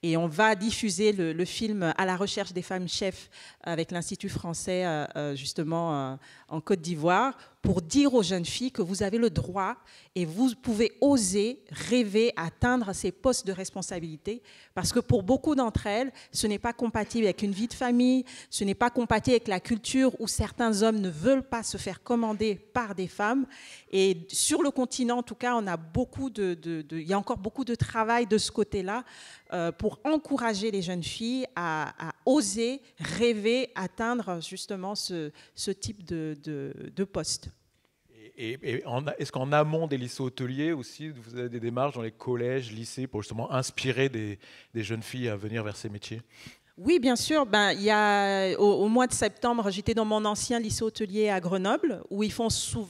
Et on va diffuser le film À la recherche des femmes chefs avec l'Institut français, justement, en Côte d'Ivoire, pour dire aux jeunes filles que vous avez le droit et vous pouvez oser rêver, atteindre ces postes de responsabilité, parce que pour beaucoup d'entre elles, ce n'est pas compatible avec une vie de famille, ce n'est pas compatible avec la culture où certains hommes ne veulent pas se faire commander par des femmes. Et sur le continent, en tout cas, on a il y a encore beaucoup de travail de ce côté-là pour encourager les jeunes filles à oser rêver, atteindre justement ce type de poste. Et est-ce qu'en amont des lycées hôteliers aussi, vous avez des démarches dans les collèges, lycées, pour justement inspirer des jeunes filles à venir vers ces métiers ? Oui, bien sûr. Il y a, au mois de septembre, j'étais dans mon ancien lycée hôtelier à Grenoble, où ils font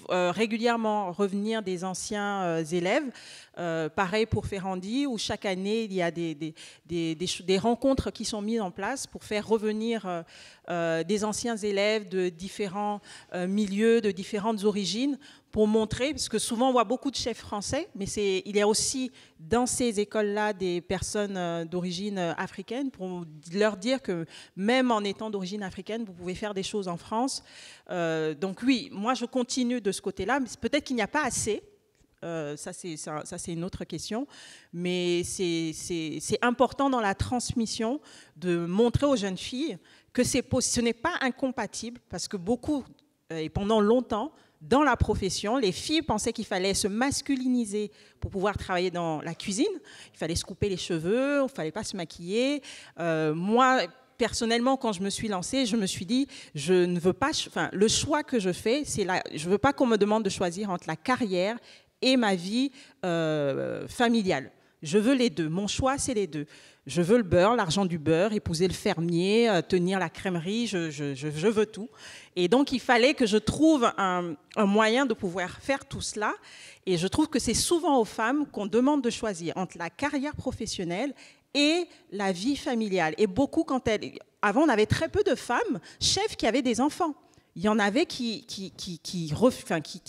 régulièrement revenir des anciens élèves Pareil pour Ferrandi, où chaque année, il y a des rencontres qui sont mises en place pour faire revenir des anciens élèves de différents milieux, de différentes origines, pour montrer, parce que souvent on voit beaucoup de chefs français, mais il y a aussi dans ces écoles-là des personnes d'origine africaine, pour leur dire que même en étant d'origine africaine, vous pouvez faire des choses en France. Donc oui, moi je continue de ce côté-là, mais peut-être qu'il n'y a pas assez. Ça c'est une autre question, mais c'est important dans la transmission de montrer aux jeunes filles que ce n'est pas incompatible, parce que beaucoup, et pendant longtemps, dans la profession, les filles pensaient qu'il fallait se masculiniser pour pouvoir travailler dans la cuisine. Il fallait se couper les cheveux, il ne fallait pas se maquiller. Moi, personnellement, quand je me suis lancée, je me suis dit, je ne veux pas, le choix que je fais, je ne veux pas qu'on me demande de choisir entre la carrière et ma vie familiale. Je veux les deux. Mon choix, c'est les deux. Je veux le beurre, l'argent du beurre, épouser le fermier, tenir la crèmerie, je veux tout. Et donc, il fallait que je trouve un moyen de pouvoir faire tout cela. Et je trouve que c'est souvent aux femmes qu'on demande de choisir entre la carrière professionnelle et la vie familiale. Et beaucoup, avant, on avait très peu de femmes chefs qui avaient des enfants. Il y en avait qui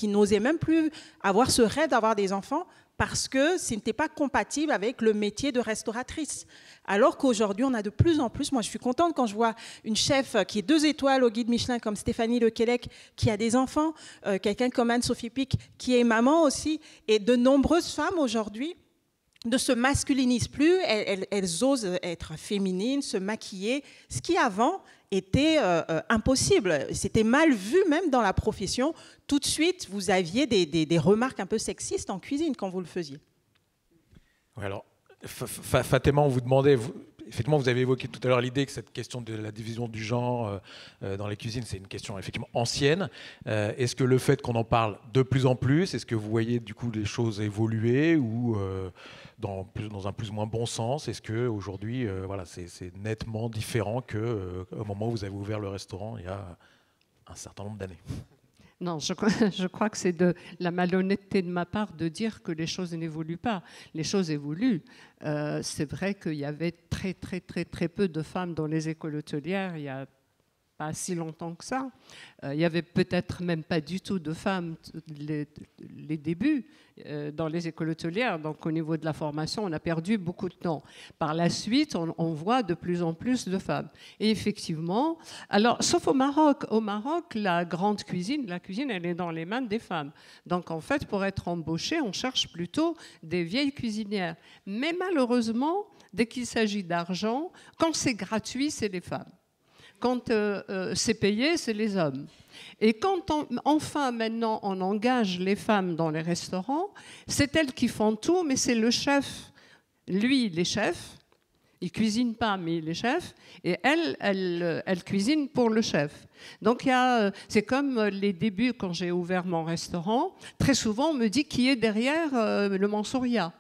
n'osaient même plus avoir ce rêve d'avoir des enfants, parce que ce n'était pas compatible avec le métier de restauratrice. Alors qu'aujourd'hui, on a de plus en plus, moi je suis contente quand je vois une chef qui est 2 étoiles au guide Michelin, comme Stéphanie Lequelec, qui a des enfants, quelqu'un comme Anne-Sophie Pic, qui est maman aussi, et de nombreuses femmes aujourd'hui ne se masculinisent plus, elles osent être féminines, se maquiller, ce qui avant était impossible. C'était mal vu même dans la profession. Tout de suite, vous aviez des remarques un peu sexistes en cuisine quand vous le faisiez. Ouais, alors, Fatima, on vous demandait, effectivement, vous avez évoqué tout à l'heure l'idée que cette question de la division du genre dans les cuisines, c'est une question effectivement ancienne. Est-ce que le fait qu'on en parle de plus en plus, est-ce que vous voyez du coup les choses évoluer ou dans un plus ou moins bon sens? Est-ce qu'aujourd'hui, voilà, c'est nettement différent qu'au moment où vous avez ouvert le restaurant il y a un certain nombre d'années? Non, je crois que c'est de la malhonnêteté de ma part de dire que les choses n'évoluent pas. Les choses évoluent. C'est vrai qu'il y avait très peu de femmes dans les écoles hôtelières il y a pas si longtemps que ça. Il y avait peut-être même pas du tout de femmes les débuts dans les écoles hôtelières. Donc au niveau de la formation, on a perdu beaucoup de temps. Par la suite, on voit de plus en plus de femmes. Et effectivement, alors sauf au Maroc. Au Maroc, la cuisine, elle est dans les mains des femmes. Donc en fait, pour être embauchée, on cherche plutôt des vieilles cuisinières. Mais malheureusement, dès qu'il s'agit d'argent, quand c'est gratuit, c'est les femmes. Quand c'est payé, c'est les hommes. Et quand enfin maintenant on engage les femmes dans les restaurants, c'est elles qui font tout, mais c'est le chef. Lui, il est chef, il ne cuisine pas, mais il est chef, et elle cuisine pour le chef. Donc c'est comme les débuts quand j'ai ouvert mon restaurant. Très souvent, on me dit qui est derrière le Mansouriat.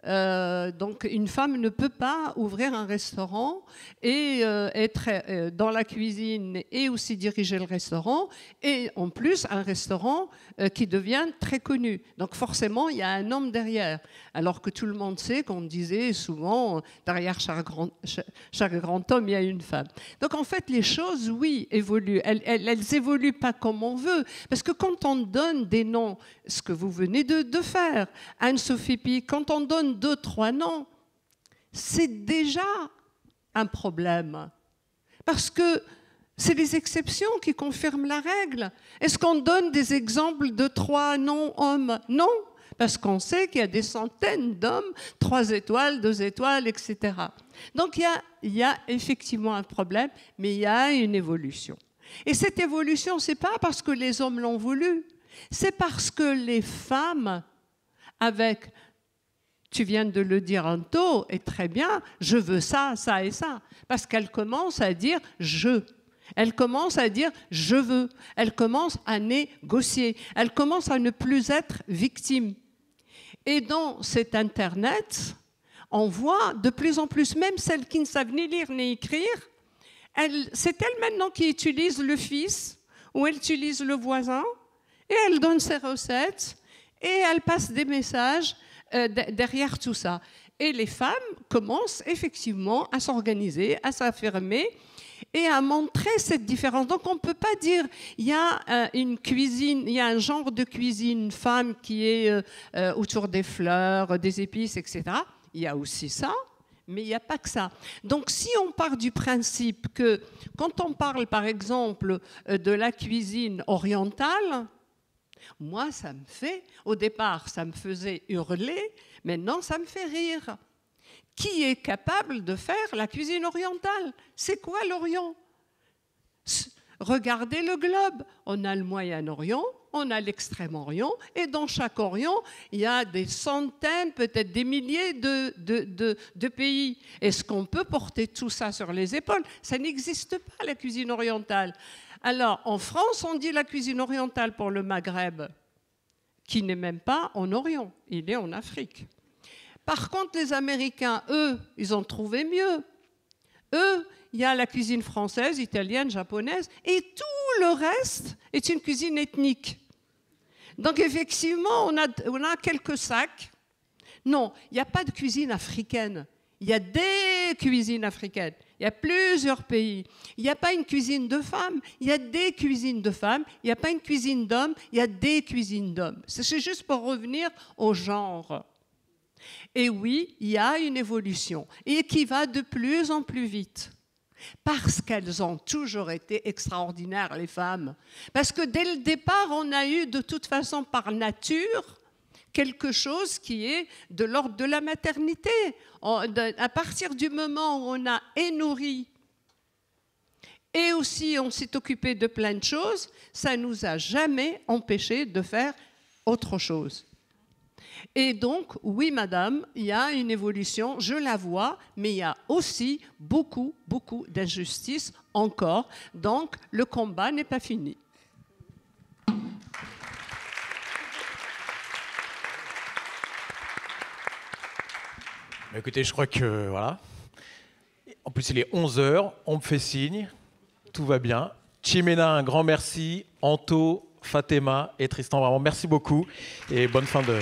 Donc une femme ne peut pas ouvrir un restaurant et être dans la cuisine et aussi diriger le restaurant, et en plus un restaurant qui devient très connu. Donc forcément il y a un homme derrière, alors que tout le monde sait qu'on disait souvent derrière chaque grand homme il y a une femme. Donc en fait les choses, oui, évoluent. Elles évoluent pas comme on veut, parce que quand on donne des noms, ce que vous venez de faire, Anne-Sophie Pic, quand on donne 2-3 noms, c'est déjà un problème. Parce que c'est les exceptions qui confirment la règle. Est-ce qu'on donne des exemples de 3 noms hommes? Non, parce qu'on sait qu'il y a des centaines d'hommes, 3 étoiles, 2 étoiles, etc. Donc il y a effectivement un problème, mais il y a une évolution. Et cette évolution, ce n'est pas parce que les hommes l'ont voulu, c'est parce que les femmes, avec... Tu viens de le dire un tôt, et très bien, je veux ça, ça et ça. Parce qu'elle commence à dire « je ». Elle commence à dire « je veux ». Elle commence à négocier. Elle commence à ne plus être victime. Et dans cet Internet, on voit de plus en plus, même celles qui ne savent ni lire ni écrire, c'est elles maintenant qui utilisent le fils ou elles utilisent le voisin et elles donnent ses recettes et elles passent des messages derrière tout ça. Et les femmes commencent effectivement à s'organiser, à s'affirmer et à montrer cette différence. Donc on ne peut pas dire il y a une cuisine, il y a un genre de cuisine femme qui est autour des fleurs, des épices, etc. Il y a aussi ça, mais il n'y a pas que ça. Donc si on part du principe que quand on parle par exemple de la cuisine orientale, moi ça me fait, au départ ça me faisait hurler, maintenant ça me fait rire. Qui est capable de faire la cuisine orientale? C'est quoi l'Orient? Regardez le globe. On a le Moyen-Orient, on a l'Extrême-Orient, et dans chaque Orient, il y a des centaines, peut-être des milliers de pays. Est-ce qu'on peut porter tout ça sur les épaules? Ça n'existe pas, la cuisine orientale. Alors, en France, on dit la cuisine orientale pour le Maghreb, qui n'est même pas en Orient, il est en Afrique. Par contre, les Américains, eux, ils ont trouvé mieux. Eux, il y a la cuisine française, italienne, japonaise, et tout le reste est une cuisine ethnique. Donc, effectivement, on a quelques sacs. Non, il n'y a pas de cuisine africaine. Il y a des cuisines africaines. Il y a plusieurs pays. Il n'y a pas une cuisine de femmes. Il y a des cuisines de femmes. Il n'y a pas une cuisine d'hommes. Il y a des cuisines d'hommes. C'est juste pour revenir au genre. Et oui, il y a une évolution et qui va de plus en plus vite. Parce qu'elles ont toujours été extraordinaires, les femmes. Parce que dès le départ, on a eu de toute façon par nature quelque chose qui est de l'ordre de la maternité. À partir du moment où on a nourri et aussi on s'est occupé de plein de choses, ça ne nous a jamais empêché de faire autre chose. Et donc, oui, madame, il y a une évolution, je la vois, mais il y a aussi beaucoup, beaucoup d'injustices encore. Donc, le combat n'est pas fini. Écoutez, je crois que, voilà. En plus, il est 11h, on me fait signe, tout va bien. Chimena, un grand merci. Anto, Fatema et Tristan, vraiment merci beaucoup. Et bonne fin de...